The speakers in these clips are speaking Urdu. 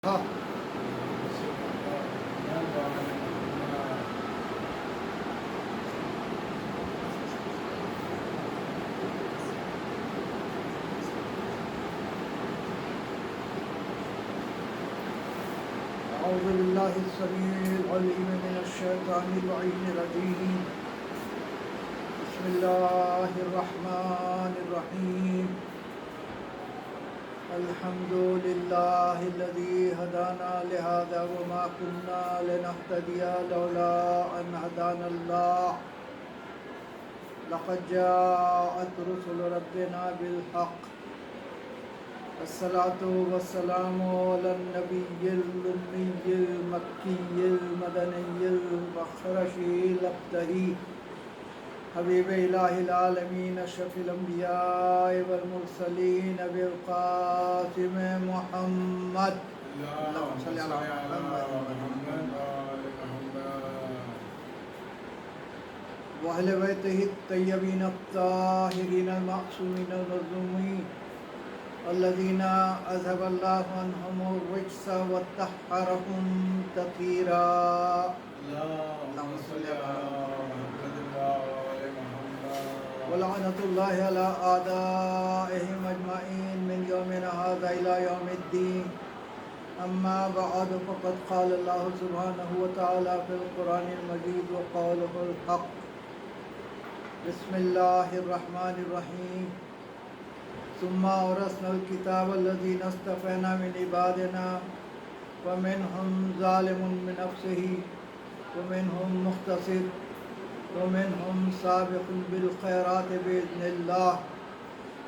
أعوذ بالله السميع العليم من الشيطان اللعين الرجيم. بسم الله الرحمن الرحيم. الحمد لله الذي هدانا لهذا وما كنا لنهتدي لولا أن هدانا الله. لقد جاءت رسل ربنا بالحق. الصلاة والسلام على النبي الأمي المكي المدني المخرشي الأبتهي حبيب إله العالمين أشرف الأنبياء والمرسلين بالقاسم محمد. اللهم صل على محمد وأهل بيته الطيبين الطاهرين المعصومين المظلومين الذين أذهب الله عنهم الرجس وطهرهم تطهيرا. اللهم صل على محمد ولعنة الله على أعدائهم أجمعين من يومنا هذا إلى يوم الدين. أما بعد فقد قال الله سبحانه وتعالى في القرآن المجيد وقوله الحق. بسم الله الرحمن الرحيم. ثم أورثنا الكتاب الذين اصطفينا من عبادنا ومنهم ظالم بنفسه ومنهم مقتصد ومنهم سابق بالخيرات بإذن الله.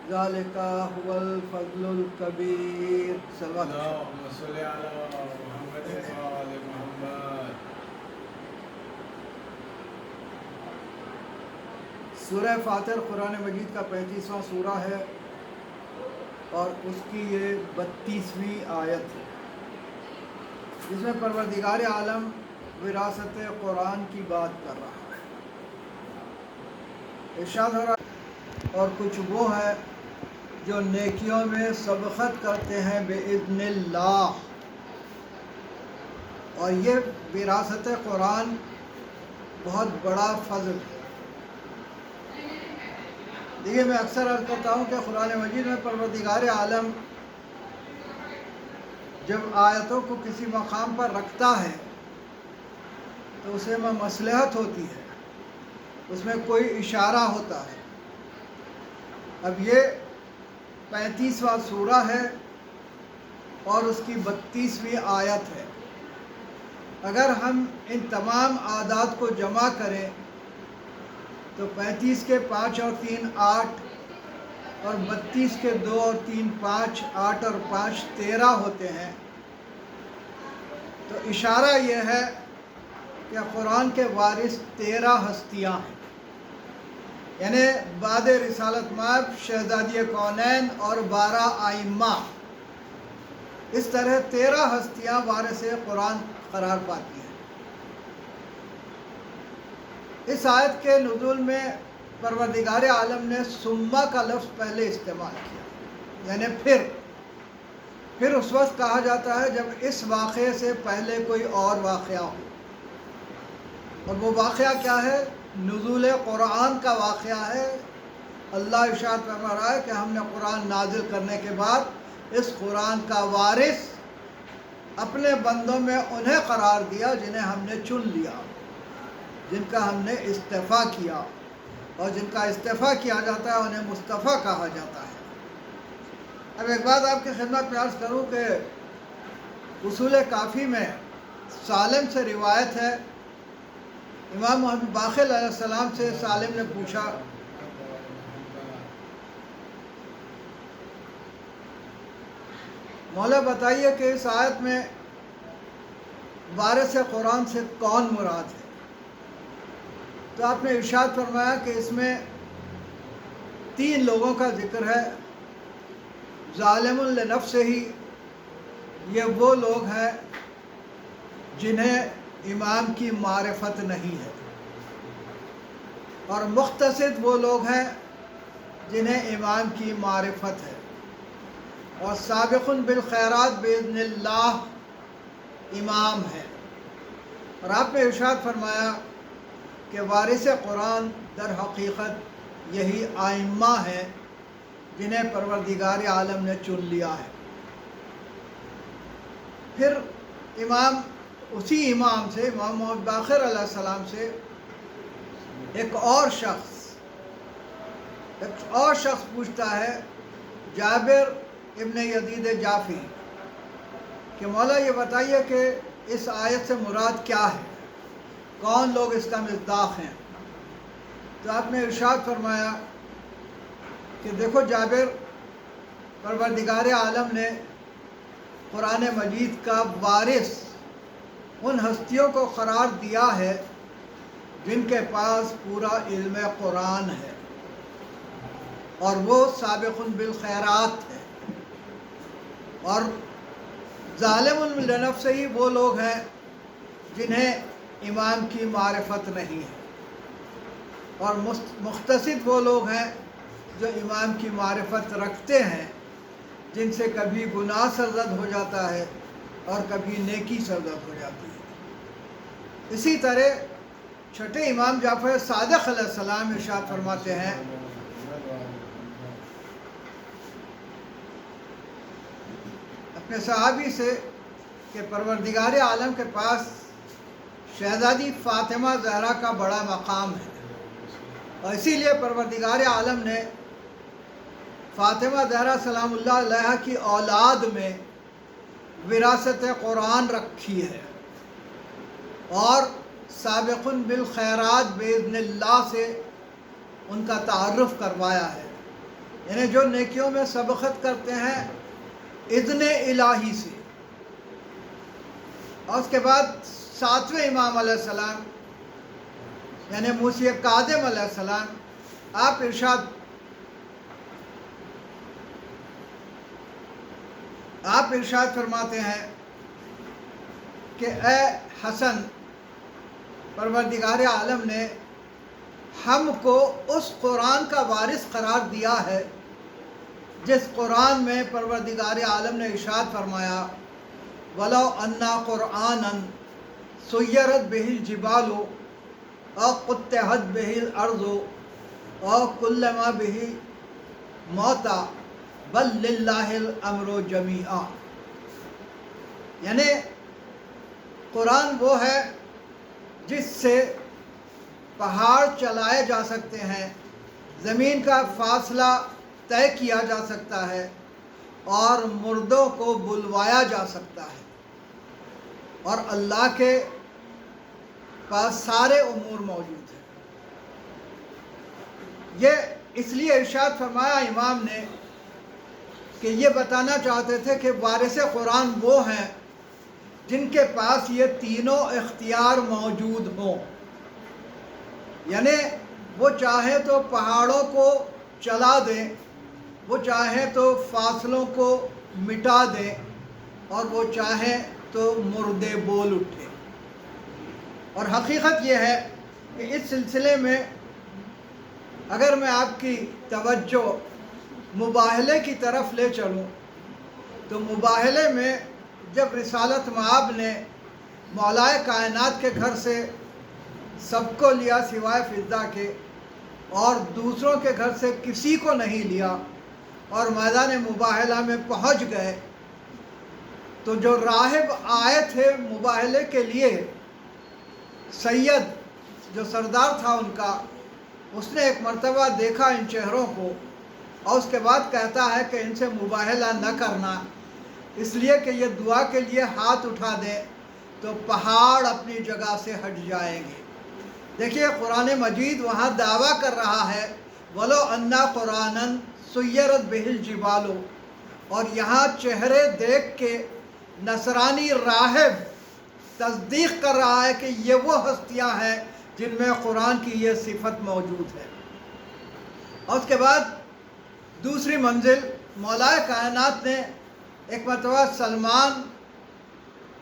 ذلك هو الفضل الكبير. اللهم صل على محمد وآل محمد. سورہ فاتر قرآن مجید کا 35واں سورہ ہے اور اس کی یہ 32ویں آیت ہے، جس میں پروردگار عالم وراثت قرآن کی بات کر رہا ہے. ارشاد ہو رہا ہے اور کچھ وہ ہے جو نیکیوں میں سبقت کرتے ہیں بإذن اللہ. اور یہ وراثت قرآن بہت بڑا فضل ہے. دیکھیے، میں اکثر عرض کرتا ہوں کہ قرآن مجید میں پروردگار عالم جب آیتوں کو کسی مقام پر رکھتا ہے تو اسے میں مصلحت ہوتی ہے، اس میں کوئی اشارہ ہوتا ہے. اب یہ 35واں سورہ ہے اور اس کی 32ویں آیت ہے. اگر ہم ان تمام اعداد کو جمع کریں تو 35 کے 5 اور 3 8 اور 32 کے 2 اور 3 5 8 اور 5 13 ہوتے ہیں. تو اشارہ یہ ہے کہ قرآن کے وارث 13 ہستیاں ہیں، یعنی بعد رسالت مآب شہزادی کونین اور 12 ائمہ، اس طرح 13 ہستیاں وارث قرآن قرار پاتی ہیں. اس آیت کے نزول میں پروردگار عالم نے ثم کا لفظ پہلے استعمال کیا، یعنی پھر اس وقت کہا جاتا ہے جب اس واقعے سے پہلے کوئی اور واقعہ ہو. اور وہ واقعہ کیا ہے؟ نزول قرآن کا واقعہ ہے. اللہ ارشاد فرما رہا ہے کہ ہم نے قرآن نازل کرنے کے بعد اس قرآن کا وارث اپنے بندوں میں انہیں قرار دیا جنہیں ہم نے چن لیا، جن کا ہم نے استفا کیا. اور جن کا استفا کیا جاتا ہے انہیں مصطفیٰ کہا جاتا ہے. اب ایک بات آپ کی خدمت میں عرض کروں کہ اصول کافی میں سالم سے روایت ہے. امام محمد باقر علیہ السلام سے سالم نے پوچھا، مولا بتائیے کہ اس آیت میں وارث قرآن سے کون مراد ہے؟ تو آپ نے ارشاد فرمایا کہ اس میں 3 لوگوں کا ذکر ہے. ظالم لنفسہ، یہ وہ لوگ ہیں جنہیں امام کی معرفت نہیں ہے. اور مقتصد وہ لوگ ہیں جنہیں امام کی معرفت ہے. اور سابق بالخیرات باذن اللہ، امام ہیں۔ اور آپ نے ارشاد فرمایا کہ وارث قرآن در حقیقت یہی ائمہ ہیں جنہیں پروردگار عالم نے چن لیا ہے۔ پھر اسی امام سے، امام محمد باقر علیہ السلام سے ایک اور شخص پوچھتا ہے، جابر ابن یزید جعفی، کہ مولا یہ بتائیے کہ اس آیت سے مراد کیا ہے، کون لوگ اس کا مصداق ہیں؟ تو آپ نے ارشاد فرمایا کہ دیکھو جابر، پروردگار عالم نے قرآن مجید کا وارث ان ہستیوں کو قرار دیا ہے جن کے پاس پورا علم قرآن ہے، اور وہ سابق بالخیرات ہے، اور ظالم لنفسہ ہی وہ لوگ ہیں جنہیں امام کی معرفت نہیں ہے، اور مقتصد وہ لوگ ہیں جو امام کی معرفت رکھتے ہیں، جن سے کبھی گناہ سرزد ہو جاتا ہے اور کبھی نیکی سرزد ہو جاتی ہے۔ اسی طرح چھٹے امام جعفر صادق علیہ السلام ارشاد فرماتے ہیں اپنے صحابی سے کہ پروردگار عالم کے پاس شہزادی فاطمہ زہرا کا بڑا مقام ہے، اور اسی لیے پروردگار عالم نے فاطمہ زہرا سلام اللہ علیہ کی اولاد میں وراثت قرآن رکھی ہے، اور سابق بالخیرات باذن اللہ سے ان کا تعارف کروایا ہے، یعنی جو نیکیوں میں سبقت کرتے ہیں اذن الہی سے۔ اور اس کے بعد 7ویں امام علیہ السلام یعنی موسی کاظم علیہ السلام، آپ ارشاد فرماتے ہیں کہ اے حسن، پروردگار عالم نے ہم کو اس قرآن کا وارث قرار دیا ہے جس قرآن میں پروردگار عالم نے ارشاد فرمایا، وَلَوْ أَنَّا قُرْآنًا سُيِّرَتْ بِهِ الْجِبَالُ أَوْ قُطِّعَتْ بِهِ الْأَرْضُ أَوْ كُلِّمَ بِهِ مَوْتًا بل للہ الامر جمیعا، یعنی قرآن وہ ہے جس سے پہاڑ چلائے جا سکتے ہیں، زمین کا فاصلہ طے کیا جا سکتا ہے، اور مردوں کو بلوایا جا سکتا ہے، اور اللہ کے پاس سارے امور موجود ہیں۔ یہ اس لیے ارشاد فرمایا امام نے کہ یہ بتانا چاہتے تھے کہ وارث قرآن وہ ہیں جن کے پاس یہ تینوں اختیار موجود ہوں، یعنی وہ چاہے تو پہاڑوں کو چلا دیں، وہ چاہے تو فاصلوں کو مٹا دیں، اور وہ چاہے تو مردے بول اٹھے۔ اور حقیقت یہ ہے کہ اس سلسلے میں اگر میں آپ کی توجہ مباہلے کی طرف لے چلوں تو مباہلے میں جب رسالت مآب نے مولائے کائنات کے گھر سے سب کو لیا سوائے فضہ کے، اور دوسروں کے گھر سے کسی کو نہیں لیا، اور میدان مباہلہ میں پہنچ گئے، تو جو راہب آئے تھے مباہلے کے لیے، سید جو سردار تھا ان کا، اس نے ایک مرتبہ دیکھا ان چہروں کو، اور اس کے بعد کہتا ہے کہ ان سے مباہلہ نہ کرنا، اس لیے کہ یہ دعا کے لیے ہاتھ اٹھا دیں تو پہاڑ اپنی جگہ سے ہٹ جائیں گے۔ دیکھیے قرآن مجید وہاں دعویٰ کر رہا ہے وَلَوْ أَنَّا قُرْآنًا سُيِّرَتْ بِهِ الْجِبَالُ، اور یہاں چہرے دیکھ کے نصرانی راہب تصدیق کر رہا ہے کہ یہ وہ ہستیاں ہیں جن میں قرآن کی یہ صفت موجود ہے۔ اور اس کے بعد دوسری منزل، مولائے کائنات نے ایک مرتبہ سلمان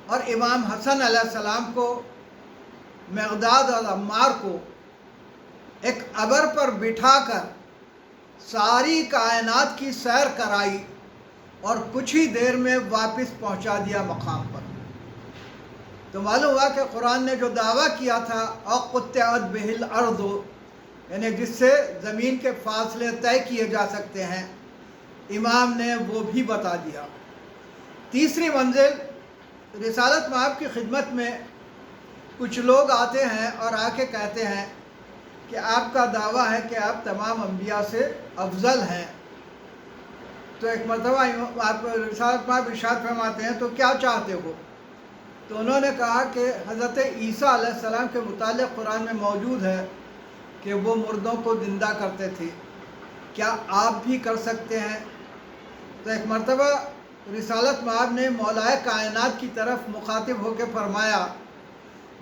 اور امام حسن علیہ السلام کو، مقداد اور عمار کو ایک ابر پر بٹھا کر ساری کائنات کی سیر کرائی، اور کچھ ہی دیر میں واپس پہنچا دیا مقام پر۔ تو معلوم ہوا کہ قرآن نے جو دعویٰ کیا تھا اقطعت بہ الارض، یعنی جس سے زمین کے فاصلے طے کیے جا سکتے ہیں، امام نے وہ بھی بتا دیا۔ تیسری منزل، رسالت مآب کی خدمت میں کچھ لوگ آتے ہیں اور آ کے کہتے ہیں کہ آپ کا دعویٰ ہے کہ آپ تمام انبیاء سے افضل ہیں، تو ایک مرتبہ آپ رسالت مآب ارشاد فرماتے ہیں تو کیا چاہتے ہو؟ تو انہوں نے کہا کہ حضرت عیسیٰ علیہ السلام کے متعلق قرآن میں موجود ہے کہ وہ مردوں کو زندہ کرتے تھے، کیا آپ بھی کر سکتے ہیں؟ تو ایک مرتبہ رسالت مآب نے مولائے کائنات کی طرف مخاطب ہو کے فرمایا،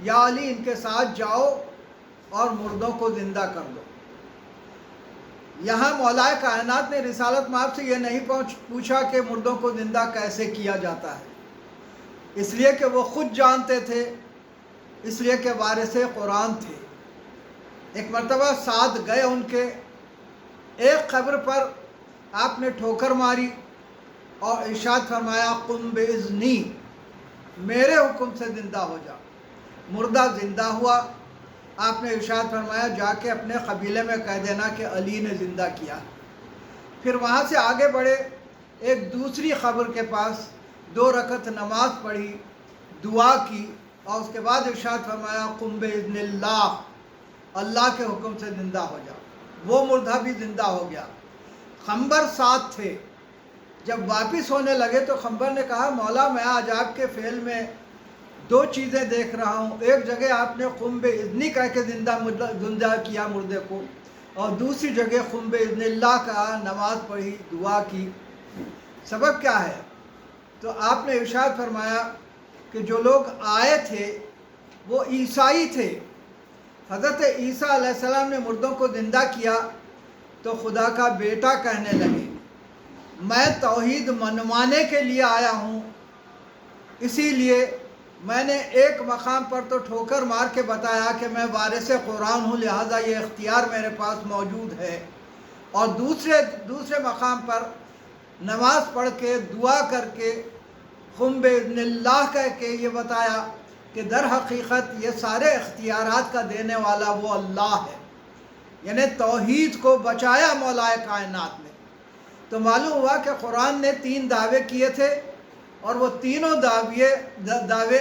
یا علی ان کے ساتھ جاؤ اور مردوں کو زندہ کر دو۔ یہاں مولائے کائنات نے رسالت مآب سے یہ نہیں پوچھا کہ مردوں کو زندہ کیسے کیا جاتا ہے، اس لیے کہ وہ خود جانتے تھے، اس لیے کہ وارث قرآن تھے۔ ایک مرتبہ ساتھ گئے ان کے، ایک قبر پر آپ نے ٹھوکر ماری اور ارشاد فرمایا قم باذنی، میرے حکم سے زندہ ہو جا۔ مردہ زندہ ہوا، آپ نے ارشاد فرمایا جا کے اپنے قبیلے میں کہہ دینا کہ علی نے زندہ کیا۔ پھر وہاں سے آگے بڑھے، ایک دوسری قبر کے پاس 2 رکعت نماز پڑھی، دعا کی اور اس کے بعد ارشاد فرمایا قم باذن اللہ، اللہ کے حکم سے زندہ ہو جا۔ وہ مردہ بھی زندہ ہو گیا۔ خنبر ساتھ تھے، جب واپس ہونے لگے تو خنبر نے کہا مولا میں آج آپ کے فعل میں 2 چیزیں دیکھ رہا ہوں، ایک جگہ آپ نے قم باذنی کہہ کے زندہ کیا مردے کو، اور دوسری جگہ قم باذن اللہ کہا، نماز پڑھی، دعا کی، سبب کیا ہے؟ تو آپ نے ارشاد فرمایا کہ جو لوگ آئے تھے وہ عیسائی تھے، حضرت عیسیٰ علیہ السلام نے مردوں کو زندہ کیا تو خدا کا بیٹا کہنے لگے، میں توحید منوانے کے لیے آیا ہوں، اسی لیے میں نے ایک مقام پر تو ٹھوکر مار کے بتایا کہ میں وارث قرآن ہوں، لہٰذا یہ اختیار میرے پاس موجود ہے، اور دوسرے مقام پر نماز پڑھ کے دعا کر کے قم باذن اللہ کہہ کے یہ بتایا کہ در حقیقت یہ سارے اختیارات کا دینے والا وہ اللہ ہے، یعنی توحید کو بچایا مولائے کائنات نے۔ تو معلوم ہوا کہ قرآن نے 3 دعوے کیے تھے اور وہ تینوں دعوے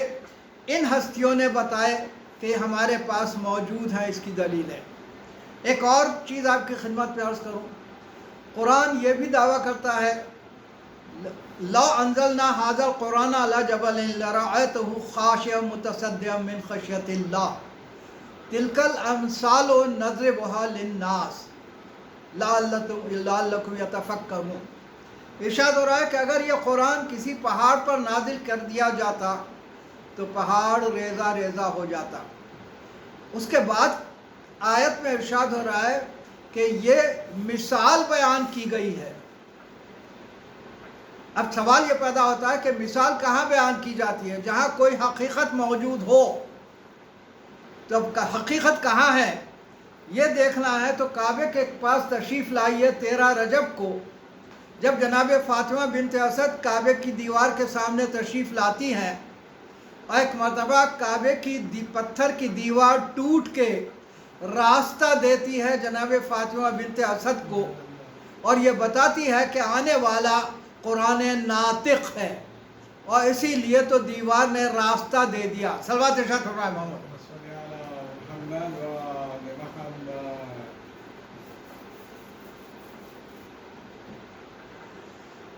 ان ہستیوں نے بتائے کہ ہمارے پاس موجود ہیں، اس کی دلیل ہے۔ ایک اور چیز آپ کی خدمت میں عرض کروں، قرآن یہ بھی دعویٰ کرتا ہے لو انزلنا ھذا القرآن علی جبل لرأیتہ خاشعا متصدعا من خشیۃ اللہ تلک الامثال نضربها للناس لعلکم یتفکرون۔ ارشاد ہو رہا ہے کہ اگر یہ قرآن کسی پہاڑ پر نازل کر دیا جاتا تو پہاڑ ریزہ ریزہ ہو جاتا۔ اس کے بعد آیت میں ارشاد ہو رہا ہے کہ یہ مثال بیان کی گئی ہے۔ اب سوال یہ پیدا ہوتا ہے کہ مثال کہاں بیان کی جاتی ہے؟ جہاں کوئی حقیقت موجود ہو۔ تو اب حقیقت کہاں ہے یہ دیکھنا ہے تو کعبے کے پاس تشریف لائیے 13 رجب کو، جب جناب فاطمہ بنت اسد کعبے کی دیوار کے سامنے تشریف لاتی ہیں، اور ایک مرتبہ کعبے کی پتھر کی دیوار ٹوٹ کے راستہ دیتی ہے جناب فاطمہ بنت اسد کو، اور یہ بتاتی ہے کہ آنے والا قرآن ناطق ہے، اور اسی لیے تو دیوار نے راستہ دے دیا۔ صلوات ارشاد فرمائے محمد۔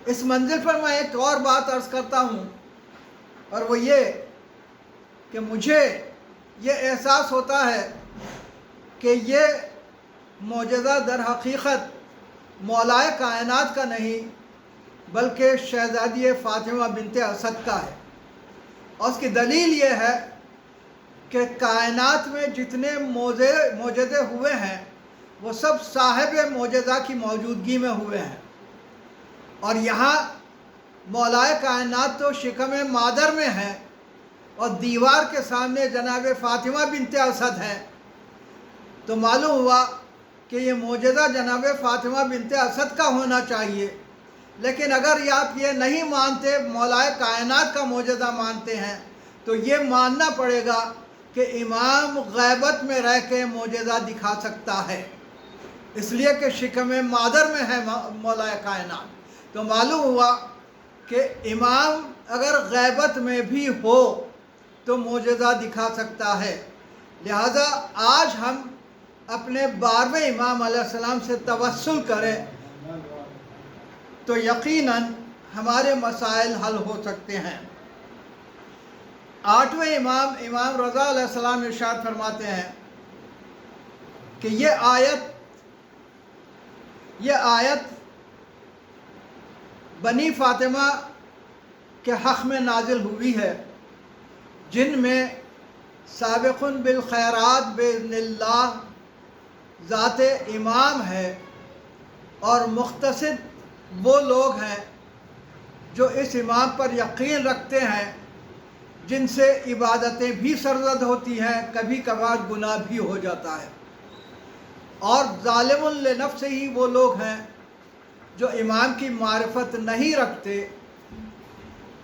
اس منزل پر میں ایک اور بات عرض کرتا ہوں، اور وہ یہ کہ مجھے یہ احساس ہوتا ہے کہ یہ معجزہ در حقیقت مولائے کائنات کا نہیں بلکہ شہزادی فاطمہ بنت اسد کا ہے، اور اس کی دلیل یہ ہے کہ کائنات میں جتنے معجزے ہوئے ہیں وہ سب صاحب معجزہ کی موجودگی میں ہوئے ہیں، اور یہاں مولائے کائنات تو شکم مادر میں ہے اور دیوار کے سامنے جناب فاطمہ بنت اسد ہے، تو معلوم ہوا کہ یہ معجزہ جناب فاطمہ بنت اسد کا ہونا چاہیے۔ لیکن اگر آپ یہ نہیں مانتے، مولائے کائنات کا معجزہ مانتے ہیں، تو تو یہ ماننا پڑے گا کہ امام غیبت میں رہ کے معجزہ دکھا سکتا ہے، اس لیے کہ شکم مادر میں ہے مولا کائنات۔ تو معلوم ہوا کہ امام اگر غیبت میں بھی ہو تو معجزہ دکھا سکتا ہے۔ لہذا آج ہم اپنے 12ویں امام علیہ السلام سے توسل کریں تو یقیناً ہمارے مسائل حل ہو سکتے ہیں۔ 8ویں امام امام رضا علیہ السلام ارشاد فرماتے ہیں کہ یہ آیت بنی فاطمہ کے حق میں نازل ہوئی ہے، جن میں سابقن بالخیرات باذن اللہ ذات امام ہے، اور مختصد وہ لوگ ہیں جو اس امام پر یقین رکھتے ہیں، جن سے عبادتیں بھی سرزد ہوتی ہیں، کبھی کبھار گناہ بھی ہو جاتا ہے، اور ظالم لنفسہ ہی وہ لوگ ہیں جو امام کی معرفت نہیں رکھتے۔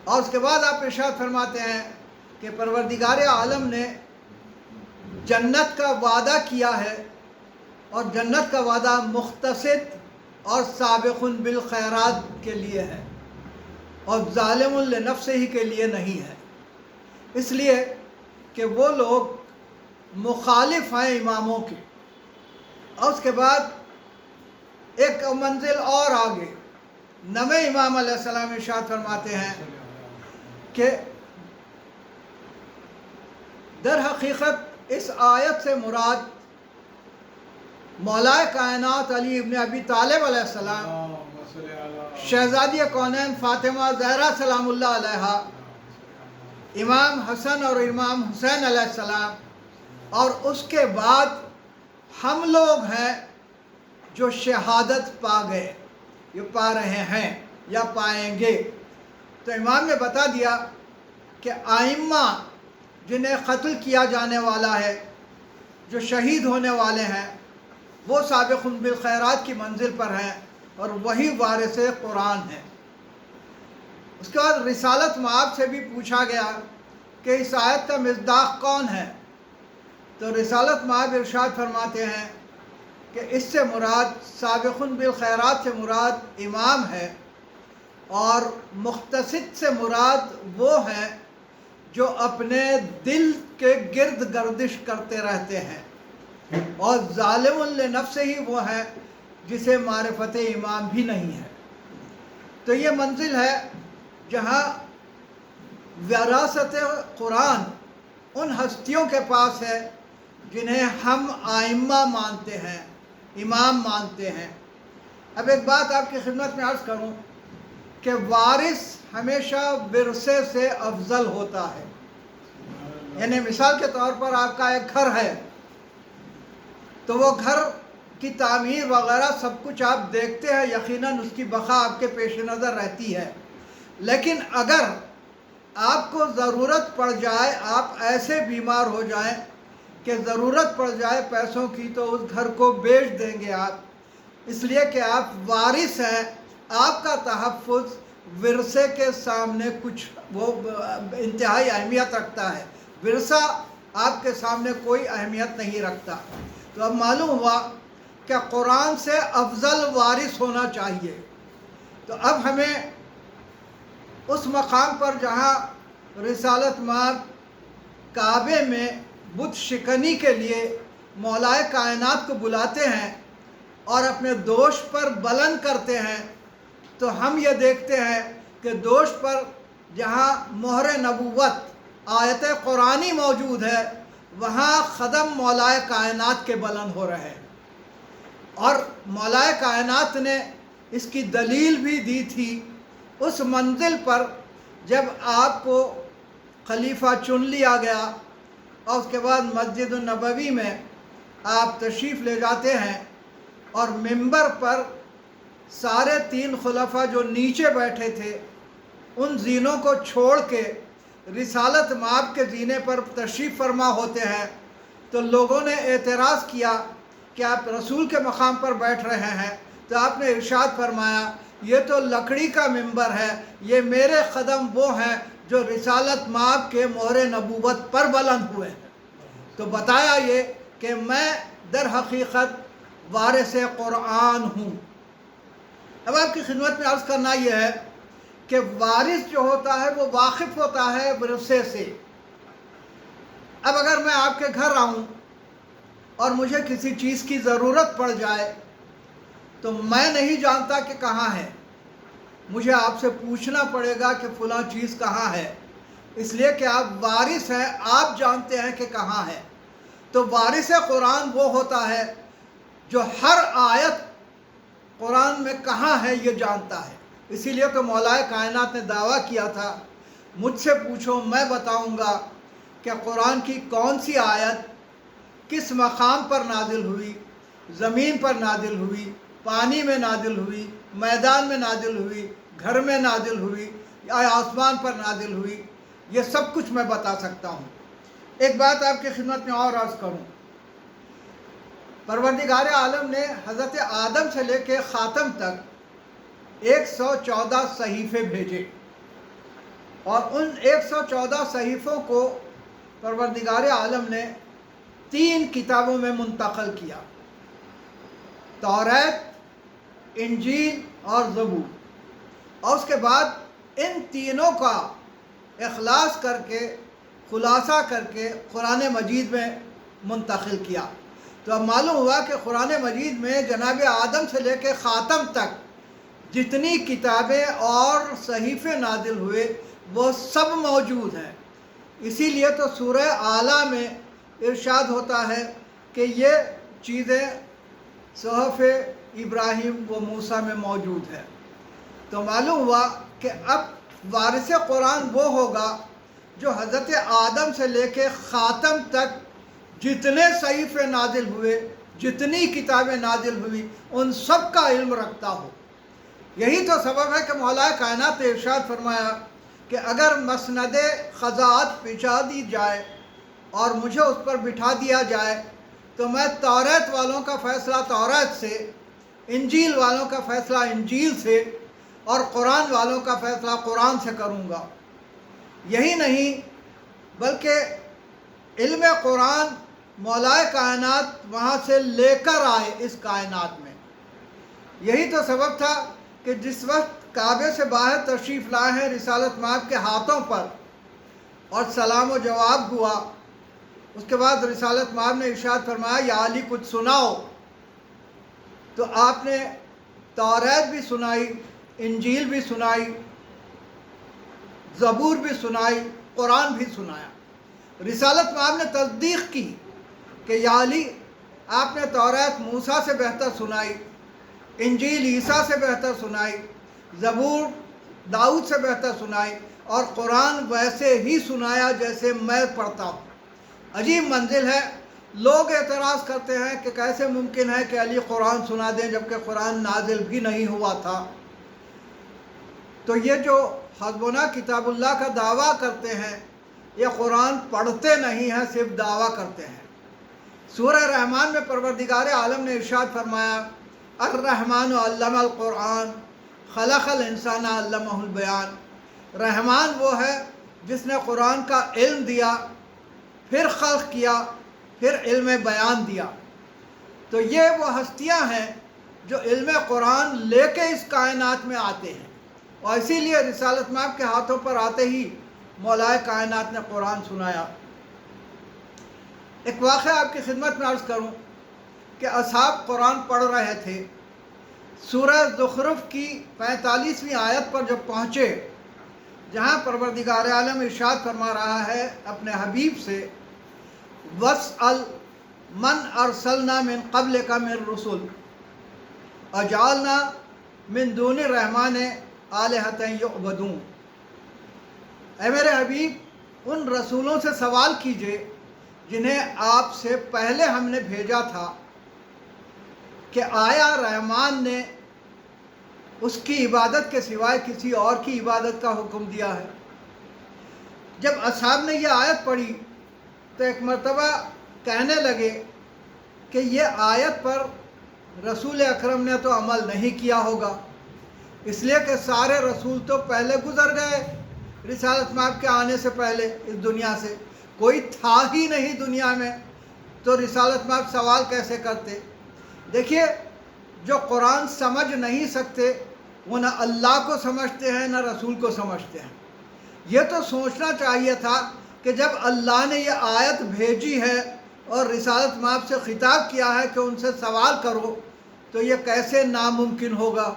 اور اس کے بعد آپ ارشاد فرماتے ہیں کہ پروردگار عالم نے جنت کا وعدہ کیا ہے، اور جنت کا وعدہ مختصد اور سابقن بالخیرات کے لیے ہے، اور ظالم لنفسہ ہی کے لیے نہیں ہے، اس لیے کہ وہ لوگ مخالف ہیں اماموں کے۔ اور اس کے بعد ایک منزل اور آگے 9ویں امام علیہ السلام ارشاد فرماتے ہیں کہ در حقیقت اس آیت سے مراد مولا کائنات علی ابن ابی طالب علیہ السلام، شہزادی کونین فاطمہ زہرا سلام اللہ علیہا، امام حسن اور امام حسین علیہ السلام، اور اس کے بعد ہم لوگ ہیں جو شہادت پا گئے، یہ پا رہے ہیں یا پائیں گے۔ تو امام نے بتا دیا کہ ائمہ جنہیں قتل کیا جانے والا ہے، جو شہید ہونے والے ہیں، وہ سابق بالخیرات کی منزل پر ہیں، اور وہی وارث قرآن ہیں۔ اس کے بعد رسالت مآب سے بھی پوچھا گیا کہ اس آیت کا مصداق کون ہے، تو رسالت مآب ارشاد فرماتے ہیں کہ اس سے مراد سابقن بالخیرات سے مراد امام ہے، اور مختصد سے مراد وہ ہیں جو اپنے دل کے گرد گردش کرتے رہتے ہیں، اور ظالم لنفسہ ہی وہ ہیں جسے معرفت امام بھی نہیں ہے۔ تو یہ منزل ہے جہاں وراثت قرآن ان ہستیوں کے پاس ہے جنہیں ہم ائمہ مانتے ہیں، امام مانتے ہیں۔ اب ایک بات آپ کی خدمت میں عرض کروں کہ وارث ہمیشہ ورثے سے افضل ہوتا ہے۔ یعنی مثال کے طور پر آپ کا ایک گھر ہے، تو وہ گھر کی تعمیر وغیرہ سب کچھ آپ دیکھتے ہیں، یقیناً اس کی بقا آپ کے پیش نظر رہتی ہے، لیکن اگر آپ کو ضرورت پڑ جائے، آپ ایسے بیمار ہو جائیں کہ ضرورت پڑ جائے پیسوں کی، تو اس گھر کو بیچ دیں گے آپ، اس لیے کہ آپ وارث ہیں۔ آپ کا تحفظ ورثے کے سامنے کچھ وہ انتہائی اہمیت رکھتا ہے، ورثہ آپ کے سامنے کوئی اہمیت نہیں رکھتا۔ تو اب معلوم ہوا کہ قرآن سے افضل وارث ہونا چاہیے۔ تو اب ہمیں اس مقام پر جہاں رسالت مآب کعبے میں بت شکنی کے لیے مولا کائنات کو بلاتے ہیں اور اپنے دوش پر بلند کرتے ہیں، تو ہم یہ دیکھتے ہیں کہ دوش پر جہاں مہر نبوت آیت قرآنی موجود ہے، وہاں قدم مولا کائنات کے بلند ہو رہے ہیں، اور مولا کائنات نے اس کی دلیل بھی دی تھی۔ اس منزل پر جب آپ کو خلیفہ چن لیا گیا اور اس کے بعد مسجد النبوی میں آپ تشریف لے جاتے ہیں، اور ممبر پر سارے 3 خلفاء جو نیچے بیٹھے تھے ان زینوں کو چھوڑ کے رسالت مآب کے زینے پر تشریف فرما ہوتے ہیں، تو لوگوں نے اعتراض کیا کہ آپ رسول کے مقام پر بیٹھ رہے ہیں، تو آپ نے ارشاد فرمایا یہ تو لکڑی کا ممبر ہے، یہ میرے قدم وہ ہیں جو رسالت مآب کے مہر نبوت پر بلند ہوئے ہیں۔ تو بتایا یہ کہ میں در حقیقت وارث قرآن ہوں۔ اب آپ کی خدمت میں عرض کرنا یہ ہے کہ وارث جو ہوتا ہے وہ واقف ہوتا ہے ورثے سے۔ اب اگر میں آپ کے گھر آؤں اور مجھے کسی چیز کی ضرورت پڑ جائے تو میں نہیں جانتا کہ کہاں ہے، مجھے آپ سے پوچھنا پڑے گا کہ فلاں چیز کہاں ہے، اس لیے کہ آپ وارث ہیں، آپ جانتے ہیں کہ کہاں ہے۔ تو وارث قرآن وہ ہوتا ہے جو ہر آیت قرآن میں کہاں ہے یہ جانتا ہے۔ اسی لیے تو مولا کائنات نے دعویٰ کیا تھا، مجھ سے پوچھو میں بتاؤں گا کہ قرآن کی کون سی آیت کس مقام پر نازل ہوئی، زمین پر نازل ہوئی، پانی میں نازل ہوئی، میدان میں نازل ہوئی، گھر میں نازل ہوئی یا آسمان پر نازل ہوئی، یہ سب کچھ میں بتا سکتا ہوں۔ ایک بات آپ کی خدمت میں اور عرض کروں، پروردگار عالم نے حضرت آدم سے لے کے خاتم تک 114 صحیفے بھیجے، اور ان 114 صحیفوں کو پروردگار عالم نے 3 کتابوں میں منتقل کیا، توریت، انجیل اور زبور، اور اس کے بعد ان تینوں کا اخلاص کر کے خلاصہ کر کے قرآن مجید میں منتقل کیا۔ تو اب معلوم ہوا کہ قرآن مجید میں جناب آدم سے لے کے خاتم تک جتنی کتابیں اور صحیفے نازل ہوئے وہ سب موجود ہیں۔ اسی لیے تو سورہ اعلیٰ میں ارشاد ہوتا ہے کہ یہ چیزیں صحف ابراہیم و موسیٰ میں موجود ہے۔ تو معلوم ہوا کہ اب وارث قرآن وہ ہوگا جو حضرت آدم سے لے کے خاتم تک جتنے صحیفے نازل ہوئے، جتنی کتابیں نازل ہوئی، ان سب کا علم رکھتا ہو۔ یہی تو سبب ہے کہ مولا کائنات نے ارشاد فرمایا کہ اگر مسند قضاءت بچھا دی جائے اور مجھے اس پر بٹھا دیا جائے تو میں توریت والوں کا فیصلہ توریت سے، انجیل والوں کا فیصلہ انجیل سے، اور قرآن والوں کا فیصلہ قرآن سے کروں گا۔ یہی نہیں بلکہ علم قرآن مولا کائنات وہاں سے لے کر آئے اس کائنات میں۔ یہی تو سبب تھا کہ جس وقت کعبے سے باہر تشریف لائے ہیں رسالت مآب کے ہاتھوں پر اور سلام و جواب ہوا، اس کے بعد رسالت مآب نے ارشاد فرمایا یا علی کچھ سناؤ، تو آپ نے توریت بھی سنائی، انجیل بھی سنائی، زبور بھی سنائی، قرآن بھی سنایا۔ رسالت مآب نے تصدیق کی کہ یا علی آپ نے توریت موسیٰ سے بہتر سنائی، انجیل عیسیٰ سے بہتر سنائی، زبور داؤد سے بہتر سنائی، اور قرآن ویسے ہی سنایا جیسے میں پڑھتا ہوں۔ عجیب منزل ہے، لوگ اعتراض کرتے ہیں کہ کیسے ممکن ہے کہ علی قرآن سنا دیں جبکہ قرآن نازل بھی نہیں ہوا تھا۔ تو یہ جو حسبنا کتاب اللہ کا دعویٰ کرتے ہیں یہ قرآن پڑھتے نہیں ہیں، صرف دعویٰ کرتے ہیں۔ سورہ رحمان میں پروردگار عالم نے ارشاد فرمایا الرحمن علم القرآن خلق الانسان علمہ البیان۔ رحمان وہ ہے جس نے قرآن کا علم دیا، پھر خلق کیا، پھر علم بیان دیا۔ تو یہ وہ ہستیاں ہیں جو علم قرآن لے کے اس کائنات میں آتے ہیں، اور اسی لیے رسالت مآب کے ہاتھوں پر آتے ہی مولا کائنات نے قرآن سنایا۔ ایک واقعہ آپ کی خدمت میں عرض کروں کہ اصحاب قرآن پڑھ رہے تھے، سورہ زخرف کی 45ویں آیت پر جب پہنچے جہاں پروردگار عالم ارشاد فرما رہا ہے اپنے حبیب سے وَاسْأَلْ مَنْ أَرْسَلْنَا مِنْ قَبْلِكَ مِنْ رُسُلٍ أَجْعَلْنَا مِنْ دُونِ الرَّحْمَنِ آلِهَةً يُعْبَدُونَ۔ اے میرے حبیب ان رسولوں سے سوال کیجئے جنہیں آپ سے پہلے ہم نے بھیجا تھا کہ آیا رحمان نے اس کی عبادت کے سوائے کسی اور کی عبادت کا حکم دیا ہے؟ جب اصحاب نے یہ آیت پڑھی تو ایک مرتبہ کہنے لگے کہ یہ آیت پر رسول اکرم نے تو عمل نہیں کیا ہوگا، اس لیے کہ سارے رسول تو پہلے گزر گئے، رسالت مآب کے آنے سے پہلے اس دنیا سے؟ کوئی تھا ہی نہیں دنیا میں، تو رسالت مآب سوال کیسے کرتے؟ دیکھیے، جو قرآن سمجھ نہیں سکتے وہ نہ اللہ کو سمجھتے ہیں نہ رسول کو سمجھتے ہیں۔ یہ تو سوچنا چاہیے تھا کہ جب اللہ نے یہ آیت بھیجی ہے اور رسالت مآب سے خطاب کیا ہے کہ ان سے سوال کرو، تو یہ کیسے ناممکن ہوگا؟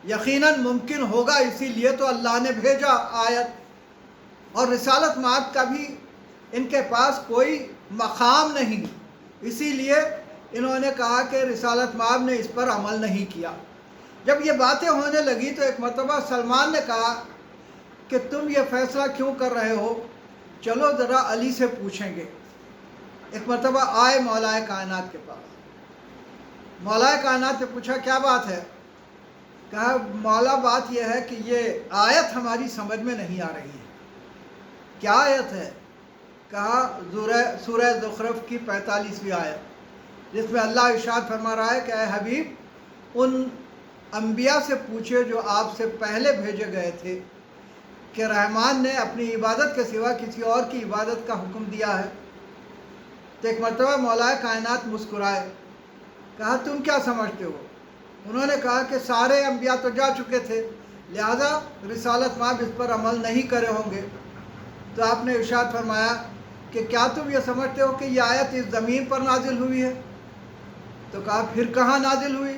یقیناً ممکن ہوگا، اسی لیے تو اللہ نے بھیجا آیت۔ اور رسالت مآب کا بھی ان کے پاس کوئی مقام نہیں، اسی لیے انہوں نے کہا کہ رسالت مآب نے اس پر عمل نہیں کیا۔ جب یہ باتیں ہونے لگی تو ایک مرتبہ سلمان نے کہا کہ تم یہ فیصلہ کیوں کر رہے ہو؟ چلو ذرا علی سے پوچھیں گے۔ ایک مرتبہ آئے مولائے کائنات کے پاس، مولائے کائنات نے پوچھا کیا بات ہے؟ کہا مولا بات یہ ہے کہ یہ آیت ہماری سمجھ میں نہیں آ رہی ہے۔ کیا آیت ہے؟ کہا سورہ زخرف کی 45ویں آیت، جس میں اللہ ارشاد فرما رہا ہے کہ اے حبیب ان انبیاء سے پوچھے جو آپ سے پہلے بھیجے گئے تھے کہ رحمان نے اپنی عبادت کے سوا کسی اور کی عبادت کا حکم دیا ہے؟ تو ایک مرتبہ مولائے کائنات مسکرائے، کہا تم کیا سمجھتے ہو؟ انہوں نے کہا کہ سارے انبیاء تو جا چکے تھے، لہذا رسالت مآب اس پر عمل نہیں کرے ہوں گے۔ تو آپ نے ارشاد فرمایا کہ کیا تم یہ سمجھتے ہو کہ یہ آیت اس زمین پر نازل ہوئی ہے؟ تو کہا پھر کہاں نازل ہوئی؟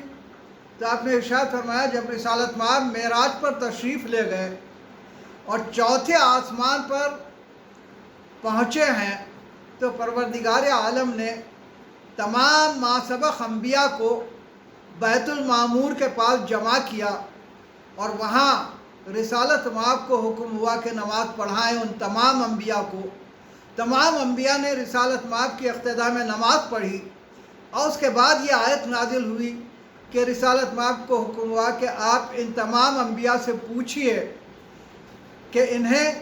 تو آپ نے ارشاد فرمایا جب رسالت مآب معراج پر تشریف لے گئے اور چوتھے آسمان پر پہنچے ہیں تو پروردگار عالم نے تمام ماسبق انبیاء کو بیت المعمور کے پاس جمع کیا، اور وہاں رسالت مآب کو حکم ہوا کہ نماز پڑھائیں ان تمام انبیاء کو۔ تمام انبیاء نے رسالت مآب کی اقتداء میں نماز پڑھی، اور اس کے بعد یہ آیت نازل ہوئی کہ رسالت مآب کو حکم ہوا کہ آپ ان تمام انبیاء سے پوچھئے کہ انہیں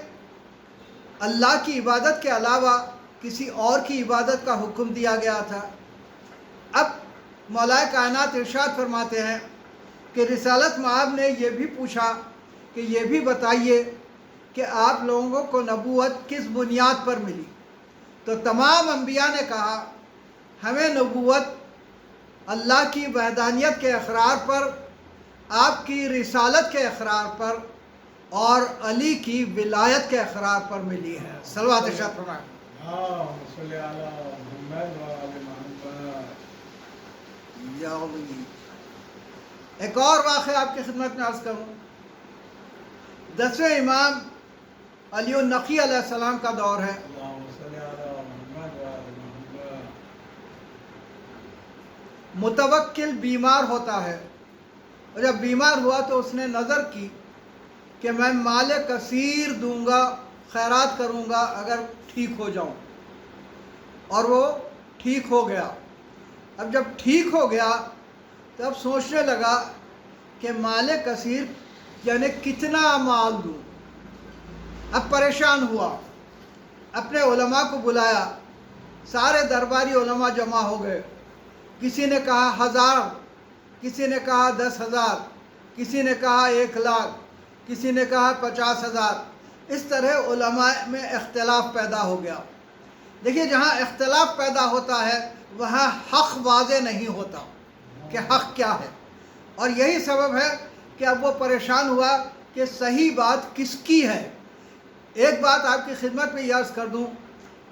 اللہ کی عبادت کے علاوہ کسی اور کی عبادت کا حکم دیا گیا تھا۔ اب مولائے کائنات ارشاد فرماتے ہیں کہ رسالت مآب نے یہ بھی پوچھا کہ یہ بھی بتائیے کہ آپ لوگوں کو نبوت کس بنیاد پر ملی؟ تو تمام انبیاء نے کہا ہمیں نبوت اللہ کی وحدانیت کے اقرار پر، آپ کی رسالت کے اقرار پر اور علی کی ولایت کے اقرار پر ملی ہے۔ صلوات ارشاد فرمائیں۔ اللہم صلی علی محمد و آل محمد۔ یا علی۔ ایک اور واقعہ آپ کی خدمت میں عرض کروں۔ 10ویں امام علی النقی علیہ السلام کا دور ہے۔ اللہم صلی علی محمد و آل محمد۔ متوکل بیمار ہوتا ہے، اور جب بیمار ہوا تو اس نے نظر کی کہ میں مال کثیر دوں گا، خیرات کروں گا اگر ٹھیک ہو جاؤں، اور وہ ٹھیک ہو گیا۔ اب جب ٹھیک ہو گیا تو اب سوچنے لگا کہ مال کثیر یعنی کتنا مال دوں۔ اب پریشان ہوا، اپنے علماء کو بلایا، سارے درباری علماء جمع ہو گئے۔ کسی نے کہا 1000، کسی نے کہا 10,000، کسی نے کہا 1,00,000، کسی نے کہا 50,000۔ اس طرح علماء میں اختلاف پیدا ہو گیا۔ دیکھیے، جہاں اختلاف پیدا ہوتا ہے وہاں حق واضح نہیں ہوتا کہ حق کیا ہے، اور یہی سبب ہے کہ اب وہ پریشان ہوا کہ صحیح بات کس کی ہے۔ ایک بات آپ کی خدمت میں یہ عرض کر دوں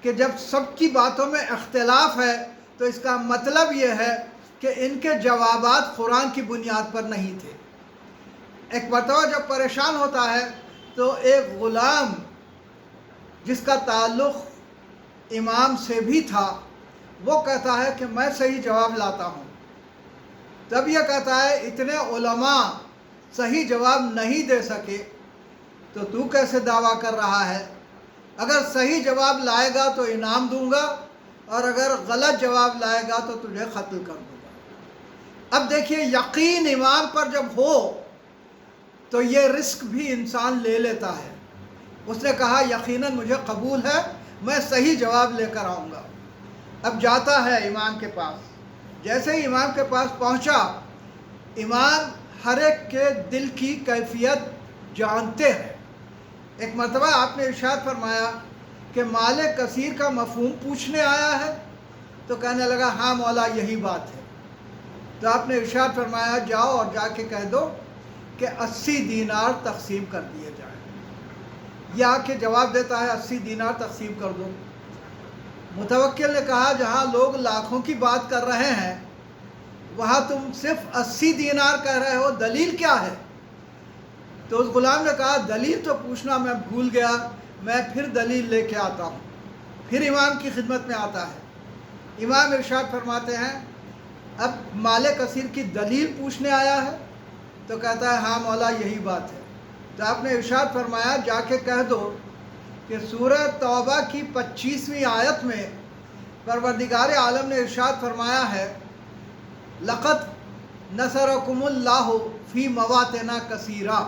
کہ جب سب کی باتوں میں اختلاف ہے تو اس کا مطلب یہ ہے کہ ان کے جوابات قرآن کی بنیاد پر نہیں تھے۔ ایک مرتبہ جب پریشان ہوتا ہے تو ایک غلام جس کا تعلق امام سے بھی تھا، وہ کہتا ہے کہ میں صحیح جواب لاتا ہوں۔ تب یہ کہتا ہے اتنے علماء صحیح جواب نہیں دے سکے تو تو کیسے دعویٰ کر رہا ہے؟ اگر صحیح جواب لائے گا تو انعام دوں گا، اور اگر غلط جواب لائے گا تو تجھے قتل کر دوں گا۔ اب دیکھیے، یقین امام پر جب ہو تو یہ رسک بھی انسان لے لیتا ہے۔ اس نے کہا یقیناً مجھے قبول ہے، میں صحیح جواب لے کر آؤں گا۔ اب جاتا ہے امام کے پاس۔ جیسے ہی امام کے پاس پہنچا، امام ہر ایک کے دل کی کیفیت جانتے ہیں۔ ایک مرتبہ آپ نے ارشاد فرمایا کہ مال کثیر کا مفہوم پوچھنے آیا ہے؟ تو کہنے لگا ہاں مولا یہی بات ہے۔ تو آپ نے ارشاد فرمایا جاؤ اور جا کے کہہ دو کہ 80 دینار تقسیم کر دیے جائیں۔ یہ آ کے جواب دیتا ہے 80 دینار تقسیم کر دو۔ متوکل نے کہا جہاں لوگ لاکھوں کی بات کر رہے ہیں وہاں تم صرف 80 دینار کہہ رہے ہو، دلیل کیا ہے؟ تو اس غلام نے کہا دلیل تو پوچھنا میں بھول گیا، میں پھر دلیل لے کے آتا ہوں۔ پھر امام کی خدمت میں آتا ہے، امام ارشاد فرماتے ہیں اب مال کثیر کی دلیل پوچھنے آیا ہے؟ تو کہتا ہے ہاں مولا یہی بات ہے۔ تو آپ نے ارشاد فرمایا جا کے کہہ دو کہ سورہ توبہ کی 25ویں آیت میں پروردگار عالم نے ارشاد فرمایا ہے لقد نصرکم اللہ فی مواطن کثیرہ،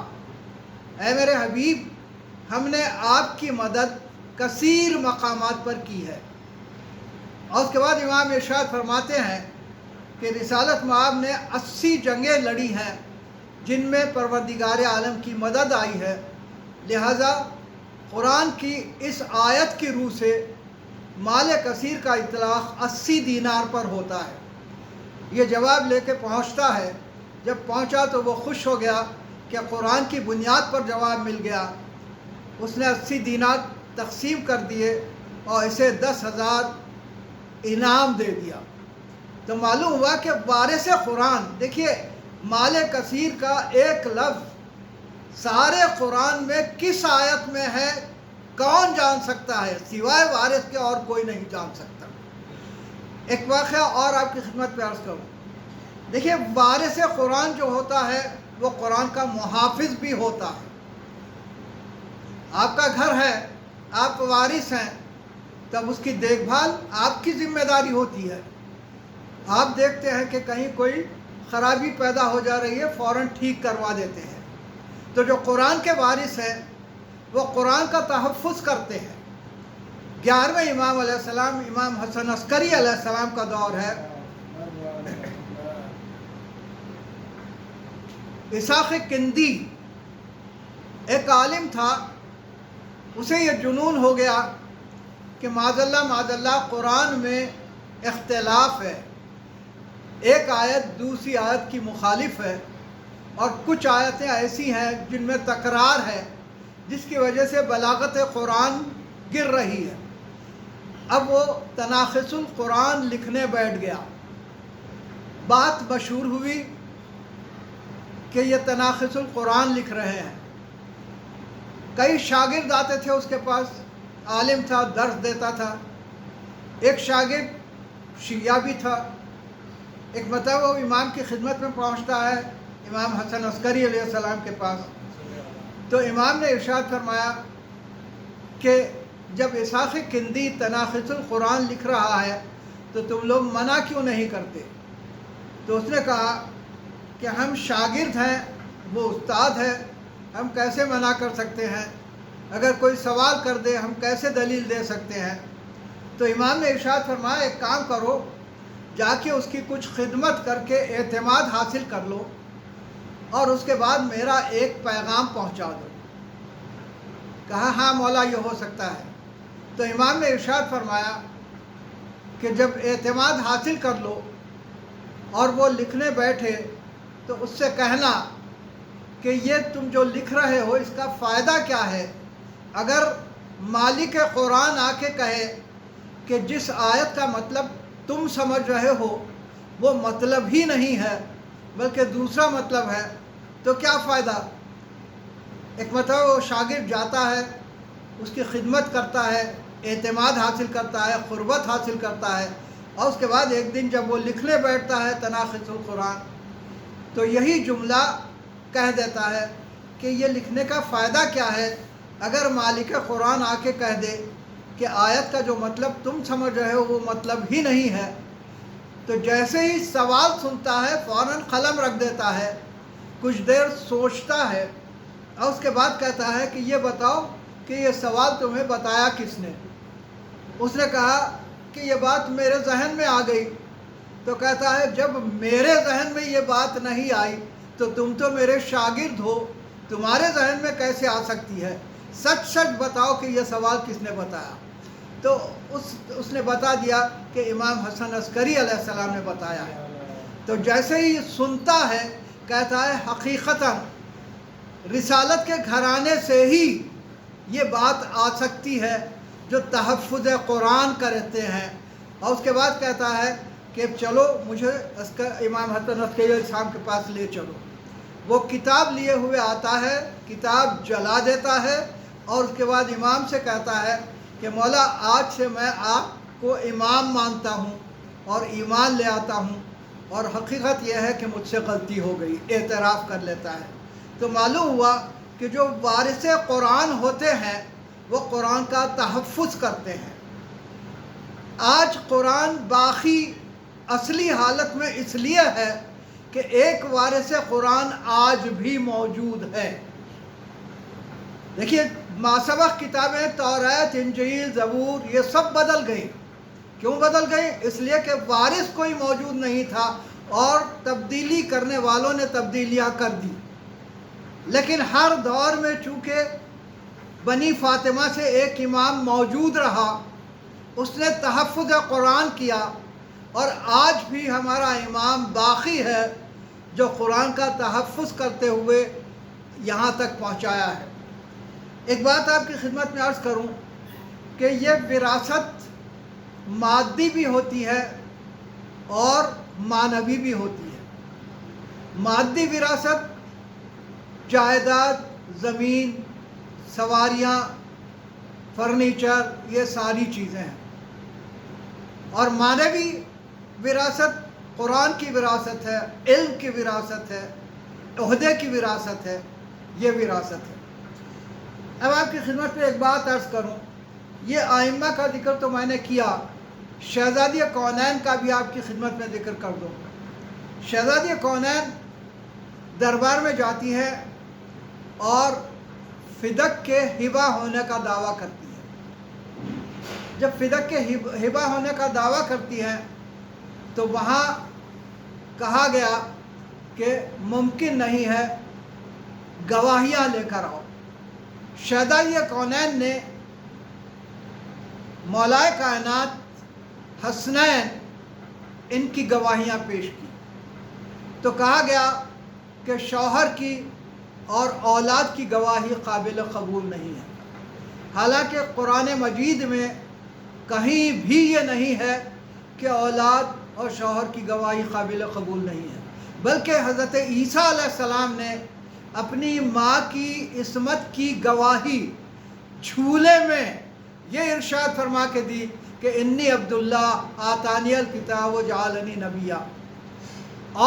اے میرے حبیب ہم نے آپ کی مدد کثیر مقامات پر کی ہے۔ اور اس کے بعد امام ارشاد فرماتے ہیں کہ رسالت مآب نے 80 جنگیں لڑی ہیں جن میں پروردگار عالم کی مدد آئی ہے، لہذا قرآن کی اس آیت کی روح سے مال کثیر کا اطلاق 80 دینار پر ہوتا ہے۔ یہ جواب لے کے پہنچتا ہے، جب پہنچا تو وہ خوش ہو گیا کہ قرآن کی بنیاد پر جواب مل گیا۔ اس نے 80 دینار تقسیم کر دیے اور اسے 10,000 انعام دے دیا۔ تو معلوم ہوا کہ وارث قرآن، دیکھیے مال کثیر کا ایک لفظ سارے قرآن میں کس آیت میں ہے کون جان سکتا ہے؟ سوائے وارث کے اور کوئی نہیں جان سکتا۔ ایک واقعہ اور آپ کی خدمت پہ عرض کروں۔ دیکھیے وارث قرآن جو ہوتا ہے وہ قرآن کا محافظ بھی ہوتا ہے۔ آپ کا گھر ہے، آپ وارث ہیں، تب اس کی دیکھ بھال آپ کی ذمہ داری ہوتی ہے۔ آپ دیکھتے ہیں کہ کہیں کوئی خرابی پیدا ہو جا رہی ہے، فوراً ٹھیک کروا دیتے ہیں۔ تو جو قرآن کے وارث ہیں وہ قرآن کا تحفظ کرتے ہیں۔ 11ویں امام علیہ السلام امام حسن عسکری علیہ السلام کا دور ہے۔ اسحاق کندی ایک عالم تھا، اسے یہ جنون ہو گیا کہ معاذ اللہ قرآن میں اختلاف ہے، ایک آیت دوسری آیت کی مخالف ہے، اور کچھ آیتیں ایسی ہیں جن میں تکرار ہے جس کی وجہ سے بلاغت قرآن گر رہی ہے۔ اب وہ تناقض القرآن لکھنے بیٹھ گیا۔ بات مشہور ہوئی کہ یہ تناقض القرآن لکھ رہے ہیں۔ کئی شاگرد آتے تھے اس کے پاس، عالم تھا، درس دیتا تھا۔ ایک شاگرد شیعہ بھی تھا۔ ایک مرتبہ وہ امام کی خدمت میں پہنچتا ہے، امام حسن عسکری علیہ السلام کے پاس۔ تو امام نے ارشاد فرمایا کہ جب اسحاق کندی تناقض القرآن لکھ رہا ہے تو تم لوگ منع کیوں نہیں کرتے؟ تو اس نے کہا کہ ہم شاگرد ہیں، وہ استاد ہے، ہم کیسے منع کر سکتے ہیں؟ اگر کوئی سوال کر دے ہم کیسے دلیل دے سکتے ہیں؟ تو امام نے ارشاد فرمایا ایک کام کرو، جا کے اس کی کچھ خدمت کر کے اعتماد حاصل کر لو اور اس کے بعد میرا ایک پیغام پہنچا دو۔ کہا ہاں مولا یہ ہو سکتا ہے۔ تو امام نے ارشاد فرمایا کہ جب اعتماد حاصل کر لو اور وہ لکھنے بیٹھے تو اس سے کہنا کہ یہ تم جو لکھ رہے ہو اس کا فائدہ کیا ہے؟ اگر مالک قرآن آ کے کہے کہ جس آیت کا مطلب تم سمجھ رہے ہو وہ مطلب ہی نہیں ہے بلکہ دوسرا مطلب ہے تو کیا فائدہ؟ ایک مرتبہ وہ شاگرد جاتا ہے، اس کی خدمت کرتا ہے، اعتماد حاصل کرتا ہے، قربت حاصل کرتا ہے، اور اس کے بعد ایک دن جب وہ لکھنے بیٹھتا ہے تناقض القرآن تو یہی جملہ کہہ دیتا ہے کہ یہ لکھنے کا فائدہ کیا ہے اگر مالک قرآن آ کے کہہ دے کہ آیت کا جو مطلب تم سمجھ رہے ہو وہ مطلب ہی نہیں ہے۔ تو جیسے ہی سوال سنتا ہے فوراً قلم رکھ دیتا ہے، کچھ دیر سوچتا ہے اور اس کے بعد کہتا ہے کہ یہ بتاؤ کہ یہ سوال تمہیں بتایا کس نے؟ اس نے کہا کہ یہ بات میرے ذہن میں آ گئی۔ تو کہتا ہے جب میرے ذہن میں یہ بات نہیں آئی تو تم تو میرے شاگرد ہو، تمہارے ذہن میں کیسے آ سکتی ہے؟ سچ سچ بتاؤ کہ یہ سوال کس نے بتایا؟ تو اس نے بتا دیا کہ امام حسن عسکری علیہ السلام نے بتایا ہے۔ تو جیسے ہی سنتا ہے کہتا ہے حقیقتاً رسالت کے گھرانے سے ہی یہ بات آ سکتی ہے جو تحفظ قرآن کرتے ہیں۔ اور اس کے بعد کہتا ہے کہ چلو مجھے امام حسن عسکری علیہ السلام کے پاس لے چلو۔ وہ کتاب لیے ہوئے آتا ہے، کتاب جلا دیتا ہے اور اس کے بعد امام سے کہتا ہے کہ مولا آج سے میں آپ کو امام مانتا ہوں اور ایمان لے آتا ہوں، اور حقیقت یہ ہے کہ مجھ سے غلطی ہو گئی، اعتراف کر لیتا ہے۔ تو معلوم ہوا کہ جو وارث قرآن ہوتے ہیں وہ قرآن کا تحفظ کرتے ہیں۔ آج قرآن باقی اصلی حالت میں اس لیے ہے کہ ایک وارث قرآن آج بھی موجود ہے۔ دیکھیے ماسبق کتابیں توریت، انجیل، زبور یہ سب بدل گئی۔ کیوں بدل گئی؟ اس لیے کہ وارث کوئی موجود نہیں تھا اور تبدیلی کرنے والوں نے تبدیلیاں کر دی۔ لیکن ہر دور میں چونکہ بنی فاطمہ سے ایک امام موجود رہا، اس نے تحفظ قرآن کیا، اور آج بھی ہمارا امام باقی ہے جو قرآن کا تحفظ کرتے ہوئے یہاں تک پہنچایا ہے۔ ایک بات آپ کی خدمت میں عرض کروں کہ یہ وراثت مادی بھی ہوتی ہے اور معنوی بھی ہوتی ہے۔ مادی وراثت جائیداد، زمین، سواریاں، فرنیچر، یہ ساری چیزیں ہیں، اور معنوی وراثت قرآن کی وراثت ہے، علم کی وراثت ہے، عہدے کی وراثت ہے، یہ وراثت ہے۔ اب آپ کی خدمت میں ایک بات عرض کروں، یہ ائمہ کا ذکر تو میں نے کیا، شہزادی کونین کا بھی آپ کی خدمت میں ذکر کر دوں۔ شہزادی کونین دربار میں جاتی ہے اور فدق کے ہبہ ہونے کا دعویٰ کرتی ہے۔ جب فدق کے ہبہ ہونے کا دعویٰ کرتی ہے تو وہاں کہا گیا کہ ممکن نہیں ہے، گواہیاں لے کر آؤ۔ شہزادی کونین نے مولائے کائنات حسنین ان کی گواہیاں پیش کی، تو کہا گیا کہ شوہر کی اور اولاد کی گواہی قابل قبول نہیں ہے۔ حالانکہ قرآن مجید میں کہیں بھی یہ نہیں ہے کہ اولاد اور شوہر کی گواہی قابل قبول نہیں ہے، بلکہ حضرت عیسیٰ علیہ السلام نے اپنی ماں کی عصمت کی گواہی جھولے میں یہ ارشاد فرما کے دی کہ انی عبداللہ آتانی الکتاب وجعلنی نبیہ،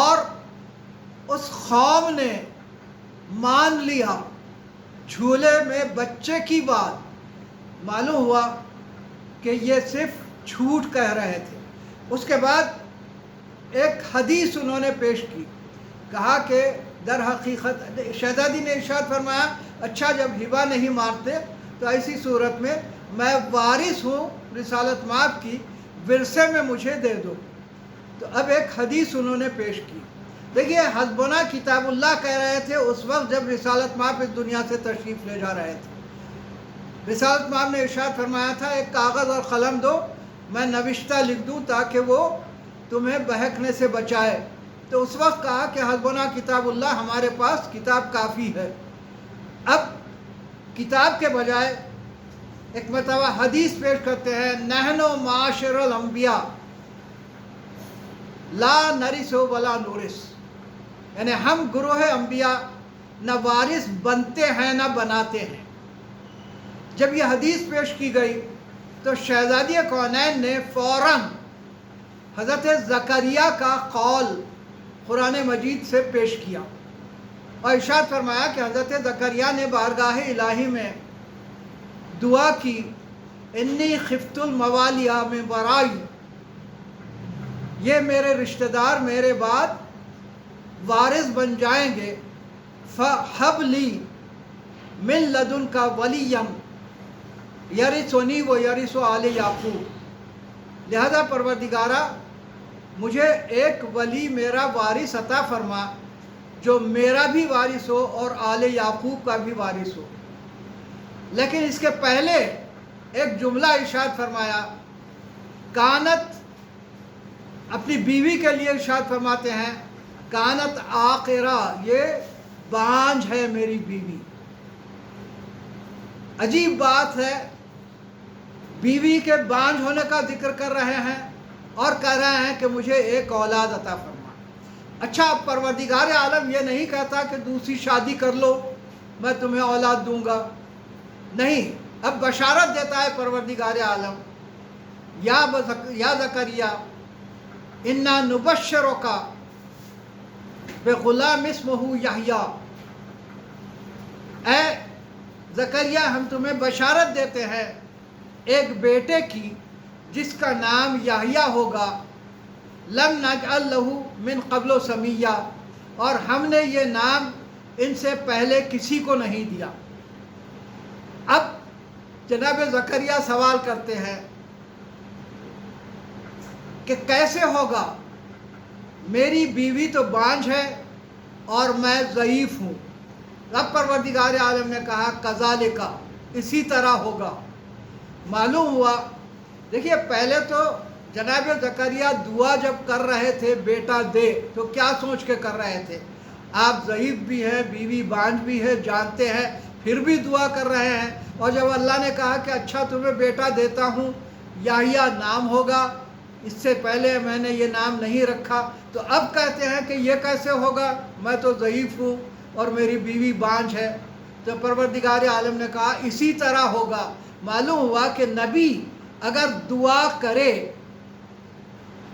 اور اس قوم نے مان لیا جھولے میں بچے کی بات۔ معلوم ہوا کہ یہ صرف جھوٹ کہہ رہے تھے۔ اس کے بعد ایک حدیث انہوں نے پیش کی، کہا کہ در حقیقت شہزادی نے ارشاد فرمایا اچھا جب ہبہ نہیں مارتے تو ایسی صورت میں میں وارث ہوں رسالت مآب کی، ورثے میں مجھے دے دو۔ تو اب ایک حدیث انہوں نے پیش کی۔ دیکھیے حسبنا کتاب اللہ کہہ رہے تھے اس وقت جب رسالت مآب اس دنیا سے تشریف لے جا رہے تھے۔ رسالت مآب نے ارشاد فرمایا تھا ایک کاغذ اور قلم دو، میں نوشتہ لکھ دوں تاکہ وہ تمہیں بہکنے سے بچائے۔ تو اس وقت کہا کہ حسبنا کتاب اللہ، ہمارے پاس کتاب کافی ہے۔ اب کتاب کے بجائے ایک مرتبہ حدیث پیش کرتے ہیں، نحن معاشر الانبیاء لا نرث ولا نورث، یعنی ہم گروہ انبیاء نہ وارث بنتے ہیں نہ بناتے ہیں۔ جب یہ حدیث پیش کی گئی تو شہزادی کونین نے فوراً حضرت زکریا کا قول قرآن مجید سے پیش کیا اور ارشاد فرمایا کہ حضرت زکریا نے بارگاہ الہی میں دعا کی، انی خفت الموالیہ من ورائی، یہ میرے رشتہ دار میرے بعد وارث بن جائیں گے، فہب لی من لدنک ولیا یرثنی و یرث آل یعقوب، لہذا پروردگارہ مجھے ایک ولی میرا وارث عطا فرما جو میرا بھی وارث ہو اور آل یعقوب کا بھی وارث ہو۔ لیکن اس کے پہلے ایک جملہ ارشاد فرمایا، کانت، اپنی بیوی کے لیے ارشاد فرماتے ہیں، کانت عاقرہ، یہ بانجھ ہے میری بیوی۔ عجیب بات ہے، بیوی کے بانجھ ہونے کا ذکر کر رہے ہیں اور کہہ رہے ہیں کہ مجھے ایک اولاد عطا فرما۔ اچھا، اب پروردگار عالم یہ نہیں کہتا کہ دوسری شادی کر لو میں تمہیں اولاد دوں گا، نہیں، اب بشارت دیتا ہے پروردگار عالم، یا زکریا انا نبشرک بغلام اسمہ یحییٰ، اے زکریا ہم تمہیں بشارت دیتے ہیں ایک بیٹے کی جس کا نام یحییٰ ہوگا، لم نجعل لہ من قبل سمیہ، اور ہم نے یہ نام ان سے پہلے کسی کو نہیں دیا۔ اب جناب زکریا سوال کرتے ہیں کہ کیسے ہوگا، میری بیوی تو بانجھ ہے اور میں ضعیف ہوں۔ اب پروردگار عالم نے کہا کذالک، اسی طرح ہوگا۔ معلوم ہوا، دیکھیے پہلے تو جناب زکریا دعا جب کر رہے تھے بیٹا دے تو کیا سوچ کے کر رہے تھے؟ آپ ضعیف بھی ہیں، بیوی بانجھ بھی ہے، جانتے ہیں، پھر بھی دعا کر رہے ہیں، اور جب اللہ نے کہا کہ اچھا تمہیں بیٹا دیتا ہوں، یحییٰ نام ہوگا، اس سے پہلے میں نے یہ نام نہیں رکھا، تو اب کہتے ہیں کہ یہ کیسے ہوگا، میں تو ضعیف ہوں اور میری بیوی بانجھ ہے۔ تو پروردگار عالم نے کہا اسی طرح ہوگا۔ معلوم ہوا کہ نبی اگر دعا کرے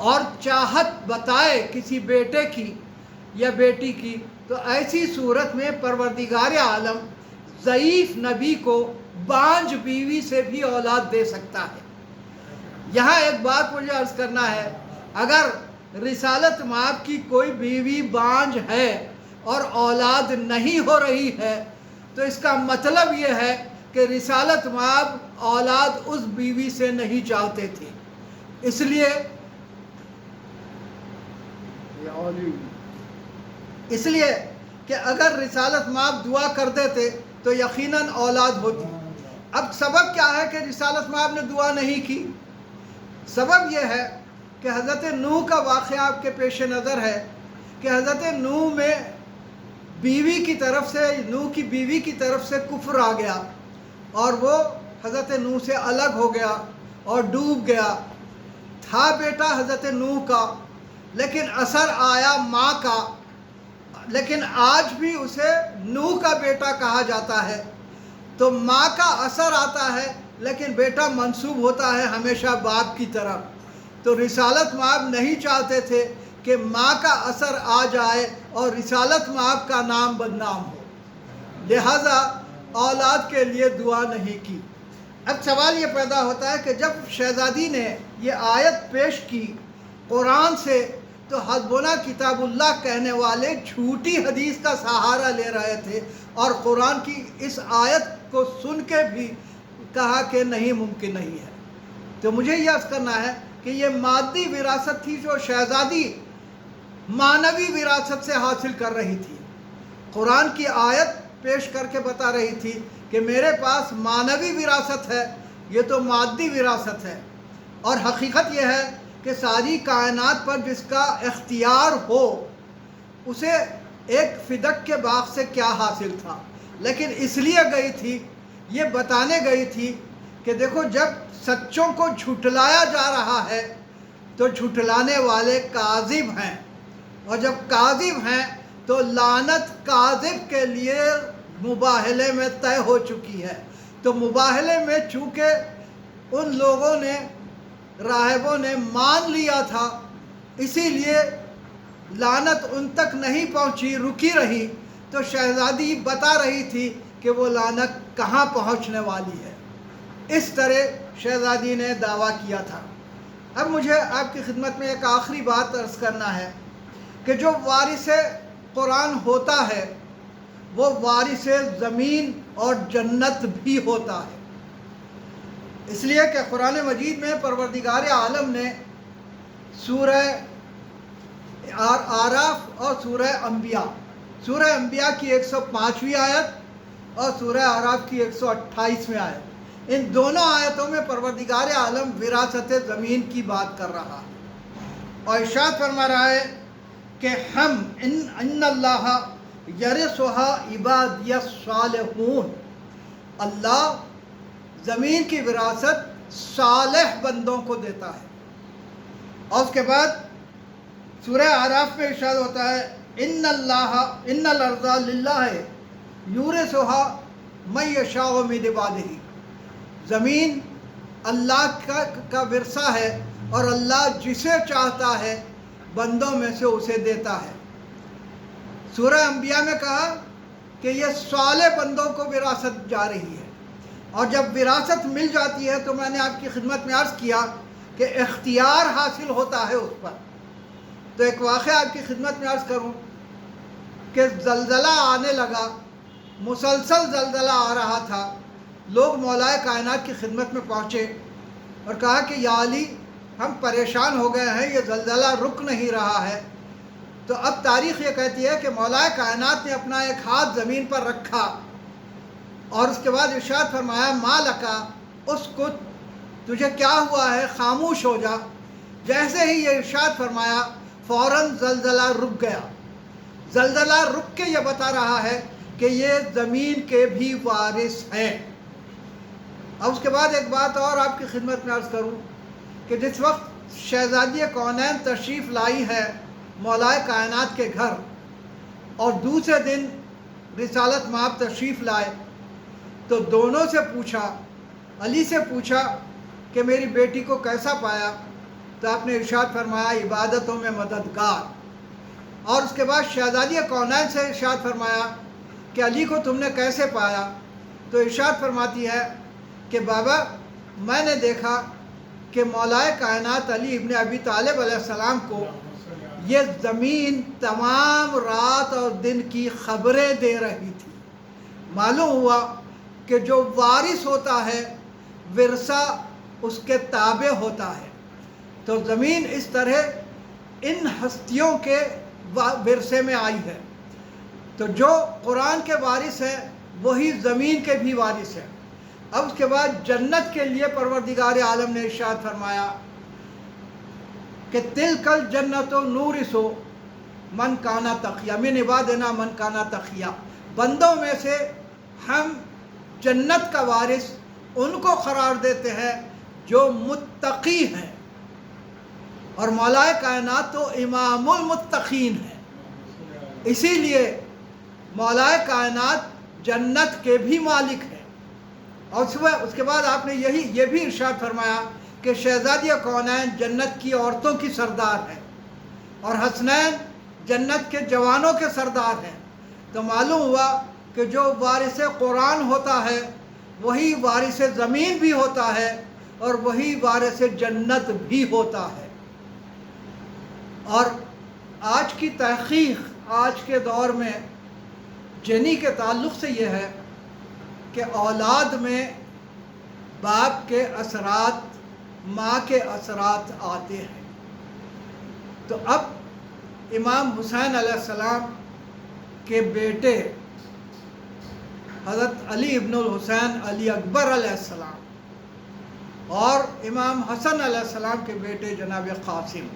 اور چاہت بتائے کسی بیٹے کی یا بیٹی کی، تو ایسی صورت میں پروردگار عالم ضعیف نبی کو بانجھ بیوی سے بھی اولاد دے سکتا ہے۔ یہاں ایک بات مجھے عرض کرنا ہے، اگر رسالت مآب کی کوئی بیوی بانجھ ہے اور اولاد نہیں ہو رہی ہے تو اس کا مطلب یہ ہے کہ رسالت مآب اولاد اس بیوی سے نہیں چاہتے تھے، اس لیے کہ اگر رسالت مآب دعا کر دیتے تو یقیناً اولاد ہوتی۔ اب سبب کیا ہے کہ رسالت مآب نے دعا نہیں کی؟ سبب یہ ہے کہ حضرت نوح کا واقعہ آپ کے پیش نظر ہے کہ حضرت نوح میں نوح کی بیوی کی طرف سے کفر آ گیا اور وہ حضرت نوح سے الگ ہو گیا اور ڈوب گیا۔ تھا بیٹا حضرت نوح کا، لیکن اثر آیا ماں کا، لیکن آج بھی اسے نوح کا بیٹا کہا جاتا ہے۔ تو ماں کا اثر آتا ہے لیکن بیٹا منسوب ہوتا ہے ہمیشہ باپ کی طرف۔ تو رسالت مآب نہیں چاہتے تھے کہ ماں کا اثر آ جائے اور رسالت مآب کا نام بدنام ہو، لہذا اولاد کے لیے دعا نہیں کی۔ اب سوال یہ پیدا ہوتا ہے کہ جب شہزادی نے یہ آیت پیش کی قرآن سے تو حسبنا کتاب اللہ کہنے والے جھوٹی حدیث کا سہارا لے رہے تھے اور قرآن کی اس آیت کو سن کے بھی کہا کہ نہیں، ممکن نہیں ہے۔ تو مجھے یہ عرض کرنا ہے کہ یہ مادی وراثت تھی جو شہزادی معنوی وراثت سے حاصل کر رہی تھی۔ قرآن کی آیت پیش کر کے بتا رہی تھی کہ میرے پاس معنوی وراثت ہے، یہ تو مادی وراثت ہے۔ اور حقیقت یہ ہے کہ ساری کائنات پر جس کا اختیار ہو اسے ایک فدق کے باغ سے کیا حاصل تھا، لیکن اس لیے گئی تھی، یہ بتانے گئی تھی کہ دیکھو جب سچوں کو جھٹلایا جا رہا ہے تو جھٹلانے والے کاذب ہیں، اور جب کاذب ہیں تو لعنت کاذب کے لیے مباہلے میں طے ہو چکی ہے۔ تو مباہلے میں چونکہ ان لوگوں نے، راہبوں نے مان لیا تھا، اسی لیے لعنت ان تک نہیں پہنچی، رکی رہی۔ تو شہزادی بتا رہی تھی کہ وہ لعنت کہاں پہنچنے والی ہے۔ اس طرح شہزادی نے دعویٰ کیا تھا۔ اب مجھے آپ کی خدمت میں ایک آخری بات عرض کرنا ہے کہ جو وارث قرآن ہوتا ہے وہ وارث زمین اور جنت بھی ہوتا ہے، اس لیے کہ قرآن مجید میں پروردگار عالم نے سورہ آراف اور سورہ انبیاء کی 105ویں آیت اور سورہ اعراف کی 128 آیت، ان دونوں آیتوں میں پروردگار عالم وراثت زمین کی بات کر رہا ہے، اور ارشاد فرما رہا ہے کہ ہم ان اللہ یرثها عبادی الصالحون، اللہ زمین کی وراثت صالح بندوں کو دیتا ہے۔ اور اس کے بعد سورہ اعراف میں ارشاد ہوتا ہے ان الارض للہ یورثها من یشاء من عبادہ، زمین اللہ کا ورثہ ہے اور اللہ جسے چاہتا ہے بندوں میں سے اسے دیتا ہے۔ سورہ انبیاء میں کہا کہ یہ صالح بندوں کو وراثت جا رہی ہے، اور جب وراثت مل جاتی ہے تو میں نے آپ کی خدمت میں عرض کیا کہ اختیار حاصل ہوتا ہے اس پر۔ تو ایک واقعہ آپ کی خدمت میں عرض کروں کہ زلزلہ آنے لگا، مسلسل زلزلہ آ رہا تھا، لوگ مولائے کائنات کی خدمت میں پہنچے اور کہا کہ یا علی ہم پریشان ہو گئے ہیں، یہ زلزلہ رک نہیں رہا ہے۔ تو اب تاریخ یہ کہتی ہے کہ مولائے کائنات نے اپنا ایک ہاتھ زمین پر رکھا اور اس کے بعد ارشاد فرمایا ما لکا اسکت، تجھے کیا ہوا ہے، خاموش ہو جا۔ جیسے ہی یہ ارشاد فرمایا فوراً زلزلہ رک گیا۔ زلزلہ رک کے یہ بتا رہا ہے کہ یہ زمین کے بھی وارث ہیں۔ اب اس کے بعد ایک بات اور آپ کی خدمت میں عرض کروں کہ جس وقت شہزادی کونین تشریف لائی ہے مولائے کائنات کے گھر، اور دوسرے دن رسالت مآب تشریف لائے، تو دونوں سے پوچھا، علی سے پوچھا کہ میری بیٹی کو کیسا پایا، تو آپ نے ارشاد فرمایا عبادتوں میں مددگار۔ اور اس کے بعد شہزادی کونین سے ارشاد فرمایا کہ علی کو تم نے کیسے پایا، تو ارشاد فرماتی ہے کہ بابا میں نے دیکھا کہ مولائے کائنات علی ابن ابی طالب علیہ السلام کو یہ زمین تمام رات اور دن کی خبریں دے رہی تھی۔ معلوم ہوا کہ جو وارث ہوتا ہے ورثہ اس کے تابع ہوتا ہے، تو زمین اس طرح ان ہستیوں کے ورثے میں آئی ہے۔ تو جو قرآن کے وارث ہیں وہی زمین کے بھی وارث ہیں۔ اب اس کے بعد جنت کے لیے پروردگار عالم نے ارشاد فرمایا کہ تلک الجنت نورث من کانا تقیا من عبادنا من کانا تقیا، بندوں میں سے ہم جنت کا وارث ان کو قرار دیتے ہیں جو متقی ہیں، اور مولائے کائنات تو امام المتقین ہے، اسی لیے مولائے کائنات جنت کے بھی مالک ہیں۔ اور اس کے بعد آپ نے یہ بھی ارشاد فرمایا کہ شہزادی کونین جنت کی عورتوں کی سردار ہیں اور حسنین جنت کے جوانوں کے سردار ہیں۔ تو معلوم ہوا کہ جو وارث قرآن ہوتا ہے وہی وارث زمین بھی ہوتا ہے اور وہی وارث جنت بھی ہوتا ہے۔ اور آج کی تحقیق آج کے دور میں جنی کے تعلق سے یہ ہے کہ اولاد میں باپ کے اثرات ماں کے اثرات آتے ہیں۔ تو اب امام حسین علیہ السلام کے بیٹے حضرت علی ابن الحسین علی اکبر علیہ السلام اور امام حسن علیہ السلام کے بیٹے جناب قاسم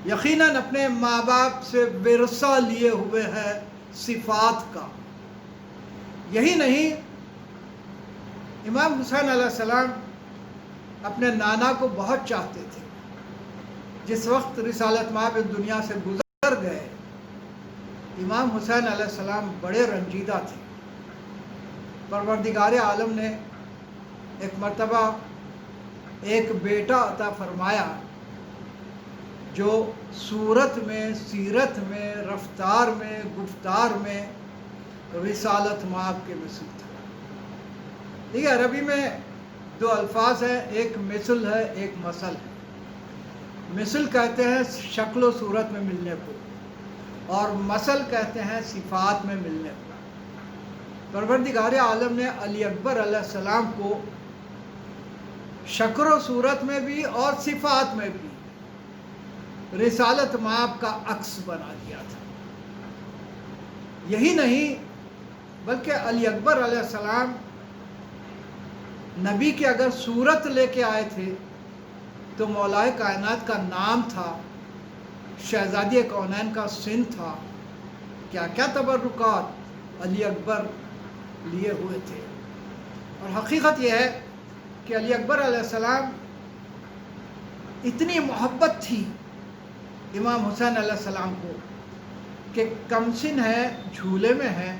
یقیناً اپنے ماں باپ سے ورثہ لیے ہوئے ہیں صفات کا۔ یہی نہیں، امام حسین علیہ السلام اپنے نانا کو بہت چاہتے تھے۔ جس وقت رسالت مآب اس دنیا سے گزر گئے امام حسین علیہ السلام بڑے رنجیدہ تھے۔ پروردگار عالم نے ایک مرتبہ ایک بیٹا عطا فرمایا جو صورت میں، سیرت میں، رفتار میں، گفتار میں رسالت مآب کے مثل تھا۔ دیکھیے عربی میں دو الفاظ ہیں، ایک مثل ہے، ایک مثل ہے۔ مثل کہتے ہیں شکل و صورت میں ملنے کو، اور مثل کہتے ہیں صفات میں ملنے کو۔ پروردگار عالم نے علی اکبر علیہ السلام کو شکل و صورت میں بھی اور صفات میں بھی رسالت مآب کا عکس بنا دیا تھا۔ یہی نہیں، بلکہ علی اکبر علیہ السلام نبی کی اگر صورت لے کے آئے تھے تو مولائے کائنات کا نام تھا، شہزادی کونین کا سن تھا، کیا کیا تبرکات علی اکبر لیے ہوئے تھے۔ اور حقیقت یہ ہے کہ علی اکبر علیہ السلام اتنی محبت تھی امام حسین علیہ السلام کو کہ کم سن ہے، جھولے میں ہے۔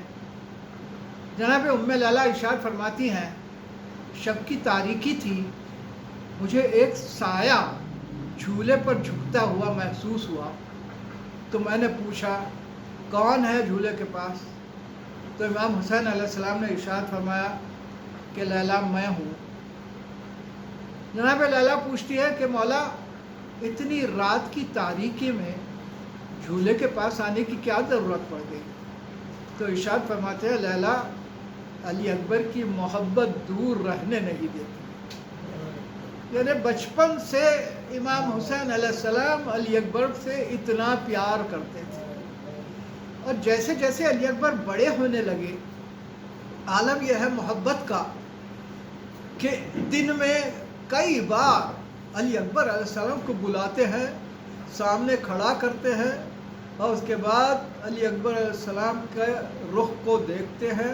جناب ام لیلہ ارشاد فرماتی ہیں شب کی تاریکی تھی، مجھے ایک سایہ جھولے پر جھکتا ہوا محسوس ہوا، تو میں نے پوچھا کون ہے جھولے کے پاس؟ تو امام حسین علیہ السلام نے ارشاد فرمایا کہ لیلہ میں ہوں۔ جناب لیلہ پوچھتی ہے کہ مولا اتنی رات کی تاریکی میں جھولے کے پاس آنے کی کیا ضرورت پڑ گئی؟ تو ارشاد فرماتے ہیں لیلہ علی اکبر کی محبت دور رہنے نہیں دیتی۔ یعنی بچپن سے امام حسین علیہ السلام علی اکبر سے اتنا پیار کرتے تھے، اور جیسے جیسے علی اکبر بڑے ہونے لگے، عالم یہ ہے محبت کا کہ دن میں کئی بار علی اکبر علیہ السلام کو بلاتے ہیں، سامنے کھڑا کرتے ہیں، اور اس کے بعد علی اکبر علیہ السلام کے رخ کو دیکھتے ہیں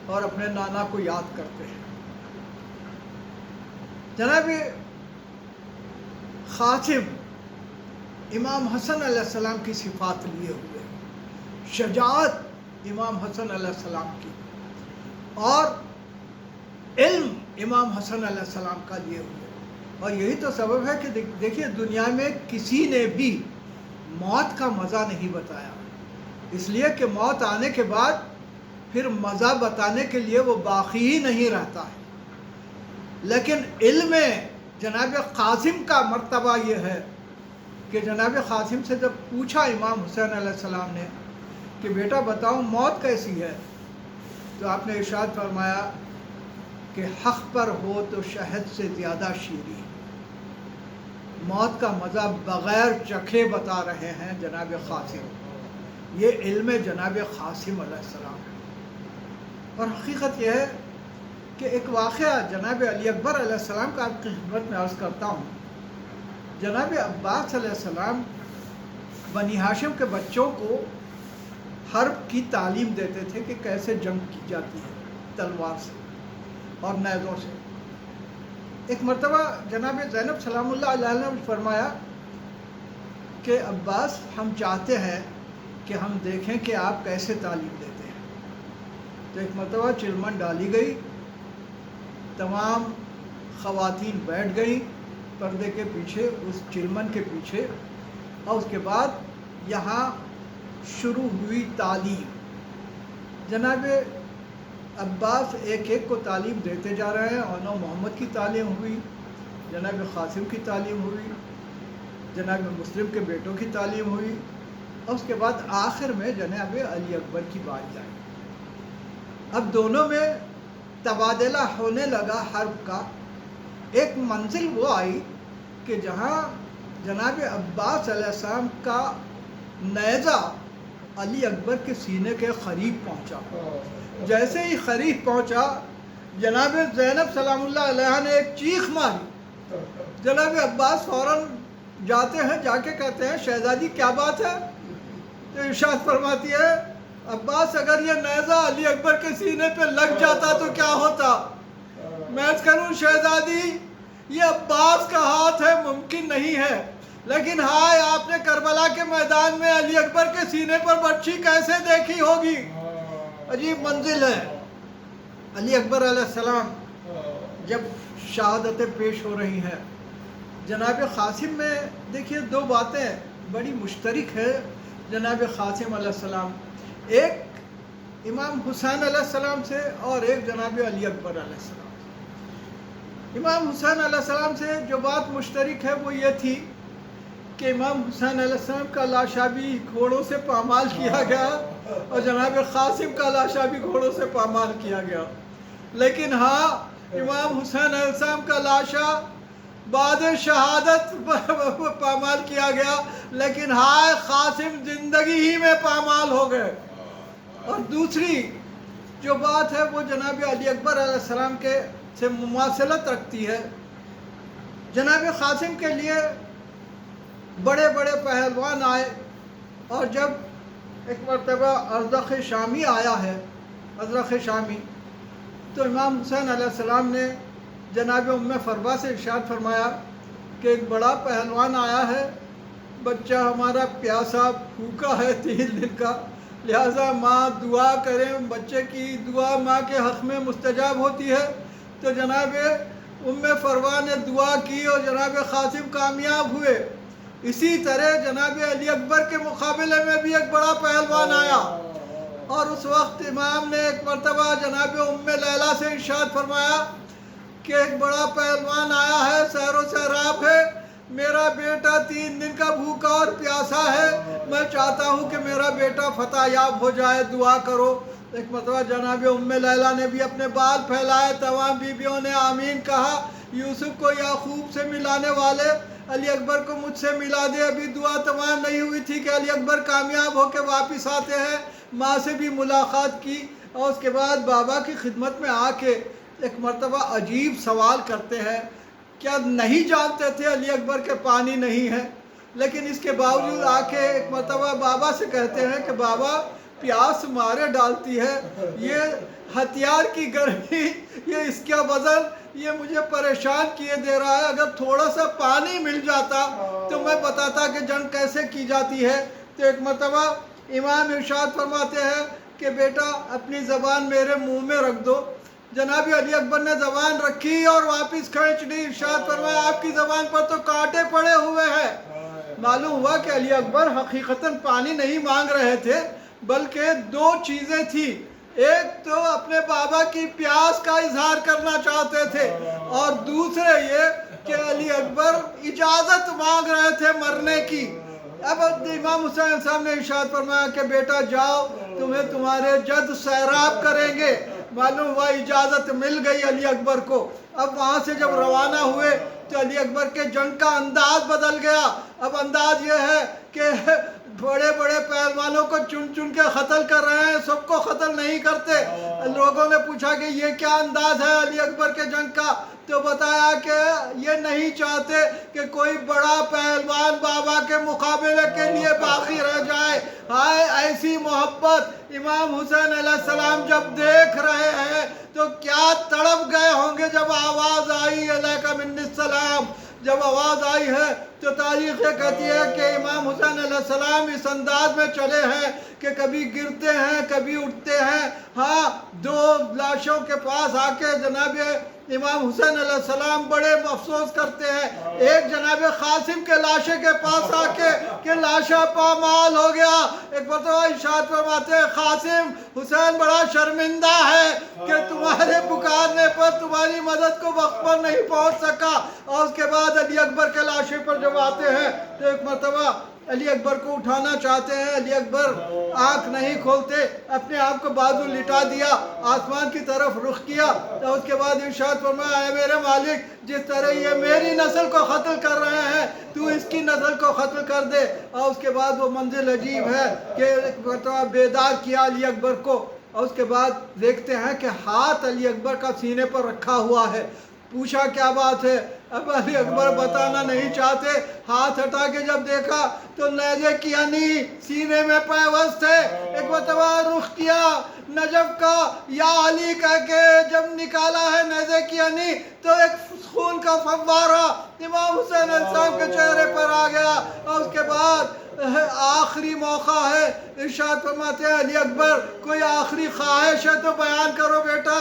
اور اپنے نانا کو یاد کرتے ہیں۔ جناب قاسم امام حسن علیہ السلام کی صفات لیے ہوئے، شجاعت امام حسن علیہ السلام کی، اور علم امام حسن علیہ السلام کا لیے ہوئے۔ اور یہی تو سبب ہے کہ دیکھیے دنیا میں کسی نے بھی موت کا مزہ نہیں بتایا، اس لیے کہ موت آنے کے بعد پھر مزہ بتانے کے لیے وہ باقی ہی نہیں رہتا ہے۔ لیکن علم جناب قاسم کا مرتبہ یہ ہے کہ جناب قاسم سے جب پوچھا امام حسین علیہ السلام نے کہ بیٹا بتاؤ موت کیسی ہے، تو آپ نے ارشاد فرمایا کہ حق پر ہو تو شہد سے زیادہ شیریں۔ موت کا مزہ بغیر چکھے بتا رہے ہیں جناب قاسم، یہ علم جناب قاسم علیہ السلام ہے۔ اور حقیقت یہ ہے کہ ایک واقعہ جناب علی اکبر علیہ السلام کا آپ کی خدمت میں عرض کرتا ہوں۔ جناب عباس علیہ السلام بنی ہاشم کے بچوں کو حرب کی تعلیم دیتے تھے کہ کیسے جنگ کی جاتی ہے تلوار سے اور نیزوں سے۔ ایک مرتبہ جناب زینب سلام اللہ علیہ نے فرمایا کہ عباس ہم چاہتے ہیں کہ ہم دیکھیں کہ آپ کیسے تعلیم دیتے ہیں۔ تو ایک مرتبہ چلمن ڈالی گئی، تمام خواتین بیٹھ گئیں پردے کے پیچھے، اس چلمن کے پیچھے، اور اس کے بعد یہاں شروع ہوئی تعلیم۔ جناب عباس ایک ایک کو تعلیم دیتے جا رہے ہیں، اور محمد کی تعلیم ہوئی، جناب قاسم کی تعلیم ہوئی، جناب مسلم کے بیٹوں کی تعلیم ہوئی، اور اس کے بعد آخر میں جناب علی اکبر کی باری آئی۔ اب دونوں میں تبادلہ ہونے لگا حرب کا۔ ایک منزل وہ آئی کہ جہاں جناب عباس علیہ السلام کا نیزہ علی اکبر کے سینے کے قریب پہنچا۔ جیسے ہی قریب پہنچا، جناب زینب سلام اللہ علیہ نے ایک چیخ ماری۔ جناب عباس فوراً جاتے ہیں، جا کے کہتے ہیں شہزادی کیا بات ہے؟ تو ارشاد فرماتی ہے عباس اگر یہ نیزہ علی اکبر کے سینے پہ لگ جاتا تو کیا ہوتا؟ میں کہوں شہزادی یہ عباس کا ہاتھ ہے، ممکن نہیں ہے، لیکن ہائے آپ نے کربلا کے میدان میں علی اکبر کے سینے پر بچھی کیسے دیکھی ہوگی؟ عجیب منزل ہے۔ علی اکبر علیہ السلام جب شہادتیں پیش ہو رہی ہیں، جناب قاسم میں دیکھیے دو باتیں بڑی مشترک ہے جناب قاسم علیہ السلام، ایک امام حسین علیہ السلام سے اور ایک جناب علی اکبر علیہ السلام سے۔ امام حسین علیہ السلام سے جو بات مشترک ہے وہ یہ تھی کہ امام حسین علیہ السلام کا لاشابی گھوڑوں سے پامال کیا گیا، اور جناب قاسم کا لاشابی گھوڑوں سے پامال کیا گیا۔ لیکن ہاں امام حسین علیہ السلام کا لاشا بعد شہادت پامال کیا گیا، لیکن ہائے قاسم زندگی ہی میں پامال ہو گئے۔ اور دوسری جو بات ہے وہ جناب علی اکبر علیہ السلام کے سے مماثلت رکھتی ہے۔ جناب قاسم کے لیے بڑے بڑے پہلوان آئے، اور جب ایک مرتبہ ازرق شامی آیا ہے، ازرق شامی، تو امام حسین علیہ السلام نے جناب ام فروا سے ارشاد فرمایا کہ ایک بڑا پہلوان آیا ہے، بچہ ہمارا پیاسا بھوکا ہے 3 دن کا، لہٰذا ماں دعا کریں، بچے کی دعا ماں کے حق میں مستجاب ہوتی ہے۔ تو جناب ام فروا نے دعا کی اور جناب قاسم کامیاب ہوئے۔ اسی طرح جناب علی اکبر کے مقابلے میں بھی ایک بڑا پہلوان آیا، اور اس وقت امام نے ایک مرتبہ جناب ام لیلہ سے ارشاد فرمایا کہ ایک بڑا پہلوان آیا ہے، سیر و سیراب ہے، میرا بیٹا 3 دن کا بھوکا اور پیاسا ہے، میں چاہتا ہوں کہ میرا بیٹا فتح یاب ہو جائے، دعا کرو۔ ایک مرتبہ جناب ام لیلہ نے بھی اپنے بال پھیلائے، تمام بیویوں نے آمین کہا، یوسف کو یعقوب سے ملانے والے علی اکبر کو مجھ سے ملا دے۔ ابھی دعا تمام نہیں ہوئی تھی کہ علی اکبر کامیاب ہو کے واپس آتے ہیں، ماں سے بھی ملاقات کی، اور اس کے بعد بابا کی خدمت میں آ کے ایک مرتبہ عجیب سوال کرتے ہیں، کیا نہیں جانتے تھے علی اکبر کے پانی نہیں ہے؟ لیکن اس کے باوجود آ کے ایک مرتبہ بابا سے کہتے ہیں کہ بابا پیاس مارے ڈالتی ہے، یہ ہتھیار کی گرمی، یہ اس کا وزن، یہ مجھے پریشان کیے دے رہا ہے، اگر تھوڑا سا پانی مل جاتا تو میں بتاتا کہ جنگ کیسے کی جاتی ہے۔ تو ایک مرتبہ امام ارشاد فرماتے ہیں کہ بیٹا اپنی زبان میرے منہ میں رکھ دو۔ جناب علی اکبر نے زبان رکھی اور واپس کھینچ لی، ارشاد فرمایا آپ کی زبان پر تو کانٹے پڑے ہوئے ہیں۔ معلوم ہوا کہ علی اکبر حقیقتاً پانی نہیں مانگ رہے تھے، بلکہ 2 چیزیں تھیں، ایک تو اپنے بابا کی پیاس کا اظہار کرنا چاہتے تھے، اور دوسرے یہ کہ علی اکبر اجازت مانگ رہے تھے مرنے کی۔ اب امام حسین علیہ السلام نے ارشاد فرمایا کہ بیٹا جاؤ، تمہیں تمہارے جد سیراب کریں گے۔ معلوم ہوا اجازت مل گئی علی اکبر کو۔ اب وہاں سے جب روانہ ہوئے تو علی اکبر کے جنگ کا انداز بدل گیا۔ اب انداز یہ ہے کہ بڑے بڑے پہلوانوں کو چن چن کے قتل کر رہے ہیں، سب کو قتل نہیں کرتے۔ لوگوں نے پوچھا کہ یہ کیا انداز ہے علی اکبر کے جنگ کا؟ تو بتایا کہ یہ نہیں چاہتے کہ کوئی بڑا پہلوان بابا کے مقابلے کے لیے باقی رہ جائے۔ ہائے ایسی محبت امام حسین علیہ السلام جب دیکھ رہے ہیں تو کیا تڑپ گئے ہوں گے جب آواز آئی علیک منی السلام۔ جب آواز آئی ہے تو تاریخ یہ کہتی ہے کہ امام حسین علیہ السلام اس انداز میں چلے ہیں کہ کبھی گرتے ہیں کبھی اٹھتے ہیں۔ ہاں 2 لاشوں کے پاس آ کے جناب امام حسین علیہ السلام بڑے افسوس کرتے ہیں، ایک جناب قاسم کے لاشے کے پاس آ کے کہ لاشا پامال ہو گیا۔ ایک مرتبہ ارشاد فرماتے ہیں قاسم حسین بڑا شرمندہ ہے کہ تمہارے پکارنے پر تمہاری مدد کو وقت پر نہیں پہنچ سکا۔ اور اس کے بعد علی اکبر کے لاشے پر جب آتے ہیں تو ایک مرتبہ علی اکبر کو اٹھانا چاہتے ہیں، علی اکبر آنکھ نہیں کھولتے، اپنے آپ کو بازو لٹا دیا، آسمان کی طرف رخ کیا، اور اس کے بعد ارشاد فرمایا اے میرے مالک جس طرح یہ میری نسل کو قتل کر رہے ہیں تو اس کی نسل کو قتل کر دے۔ اور اس کے بعد وہ منزل عجیب ہے کہ ایک مرتبہ بیدار کیا علی اکبر کو، اور اس کے بعد دیکھتے ہیں کہ ہاتھ علی اکبر کا سینے پر رکھا ہوا ہے۔ پوچھا کیا بات ہے؟ اب علی اکبر بتانا نہیں چاہتے، ہاتھ ہٹا کے جب دیکھا تو نیزے کی ہنی سینے میں پیوست ہے۔ ایک مرتبہ رخ کیا نجف کا، یا علی کہہ کے جب نکالا ہے نیزے کی ہنی تو ایک خون کا فوارہ امام حسین علیہ السلام کے چہرے پر آ گیا۔ اور اس کے بعد آخری موقع ہے، ارشاد فرماتے ہیں علی اکبر کوئی آخری خواہش ہے تو بیان کرو بیٹا۔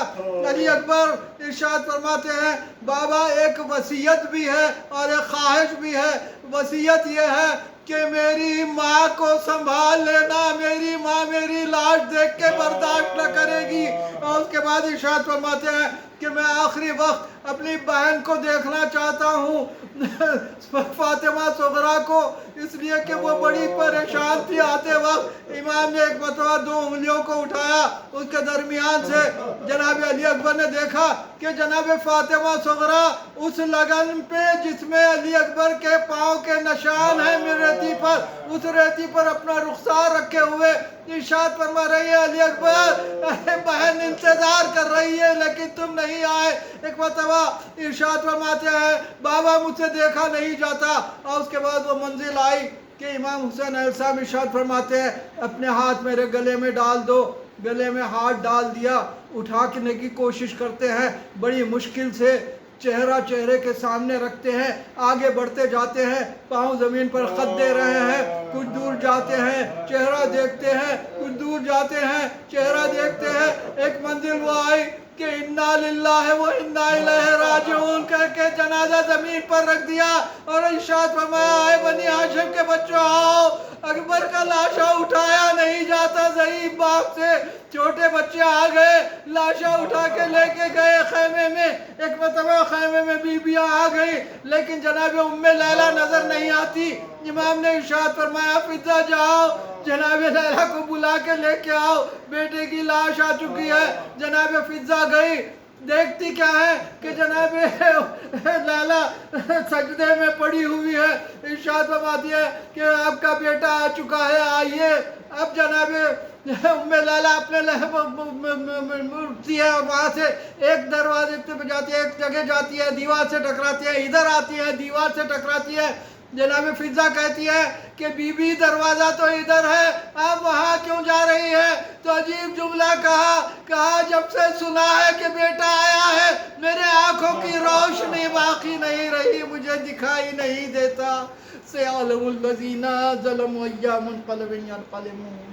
علی اکبر ارشاد فرماتے ہیں بابا ایک وصیت بھی ہے اور ایک خواہش بھی ہے۔ وصیت یہ ہے کہ میری ماں کو سنبھال لینا، میری ماں میری لاش دیکھ کے برداشت نہ کرے گی۔ اور اس کے بعد ارشاد فرماتے ہیں کہ میں آخری وقت اپنی بہن کو دیکھنا چاہتا ہوں فاطمہ صغرا کو، اس لیے کہ وہ بڑی پریشان تھی آتے وقت۔ امام نے ایک مرتبہ 2 انگلیوں کو اٹھایا، اس کے درمیان سے جناب علی اکبر نے دیکھا کہ جناب فاطمہ صغرا اس لگن پہ جس میں علی اکبر کے پاؤں کے نشان ہیں ریتی پر، اس ریتی پر اپنا رخسار رکھے ہوئے ارشاد فرما رہی ہے علی اکبر بہن انتظار کر رہی ہے لیکن تم نہیں آئے۔ ایک مرتبہ ارشاد فرماتے ہیں بابا مجھ سے دیکھا نہیں جاتا، اور اس کے بعد وہ منزل آئی کہ امام حسین علیہ السلام ارشاد فرماتے ہیں اپنے ہاتھ میرے گلے میں ڈال دو، گلے میں ہاتھ ڈال دیا، اٹھانے کی کوشش کرتے ہیں، بڑی مشکل سے چہرہ چہرے کے سامنے رکھتے ہیں، آگے بڑھتے جاتے ہیں، پاؤں زمین پر خط دے رہے ہیں، کچھ دور جاتے ہیں چہرہ دیکھتے ہیں، کچھ دور جاتے ہیں چہرہ دیکھتے ہیں۔ ایک منزل وہ آئی کہ انا للہ و انا الیہ راجعون کہہ کے جنازہ زمین پر رکھ دیا اور ارشاد فرمایا اے بنی ہاشم کے بچوں آؤ، اکبر کا لاشا اٹھایا نہیں جاتا، ضعیف باپ سے چھوٹے بچے آ گئے، لاشا اٹھا کے لے کے گئے خیمے میں۔ ایک مرتبہ خیمے میں بیویاں آ گئی لیکن جناب ام لیلہ نظر نہیں آتی۔ امام نے ارشاد فرمایا فضہ جاؤ جناب لیلہ کو بلا کے لے کے آؤ، بیٹے کی لاش آ چکی ہے۔ جناب فضہ گئی، دیکھتی کیا ہے کہ جناب لیلہ سجدے میں پڑی ہوئی ہے۔ ارشاد فرماتی ہے کہ آپ کا بیٹا آ چکا ہے، آئیے۔ اب جناب ام لیلہ اپنے اٹھتی ہے اور وہاں سے ایک دروازے پہ جاتی ہے، ایک جگہ جاتی ہے، دیوار سے ٹکراتی ہے، ادھر آتی ہے، دیوار سے ٹکراتی ہے۔ جناب فضہ کہتی ہے کہ بی بی دروازہ تو ادھر ہے، آپ وہاں کیوں جا رہی ہے؟ تو عجیب جملہ کہا جب سے سنا ہے کہ بیٹا آیا ہے میرے آنکھوں کی روشنی باقی نہیں رہی، مجھے دکھائی نہیں دیتا۔ سَيَعْلَمُ الَّذِينَ ظَلَمُوا أَيَّ مُنقَلَبٍ يَنقَلِبُونَ۔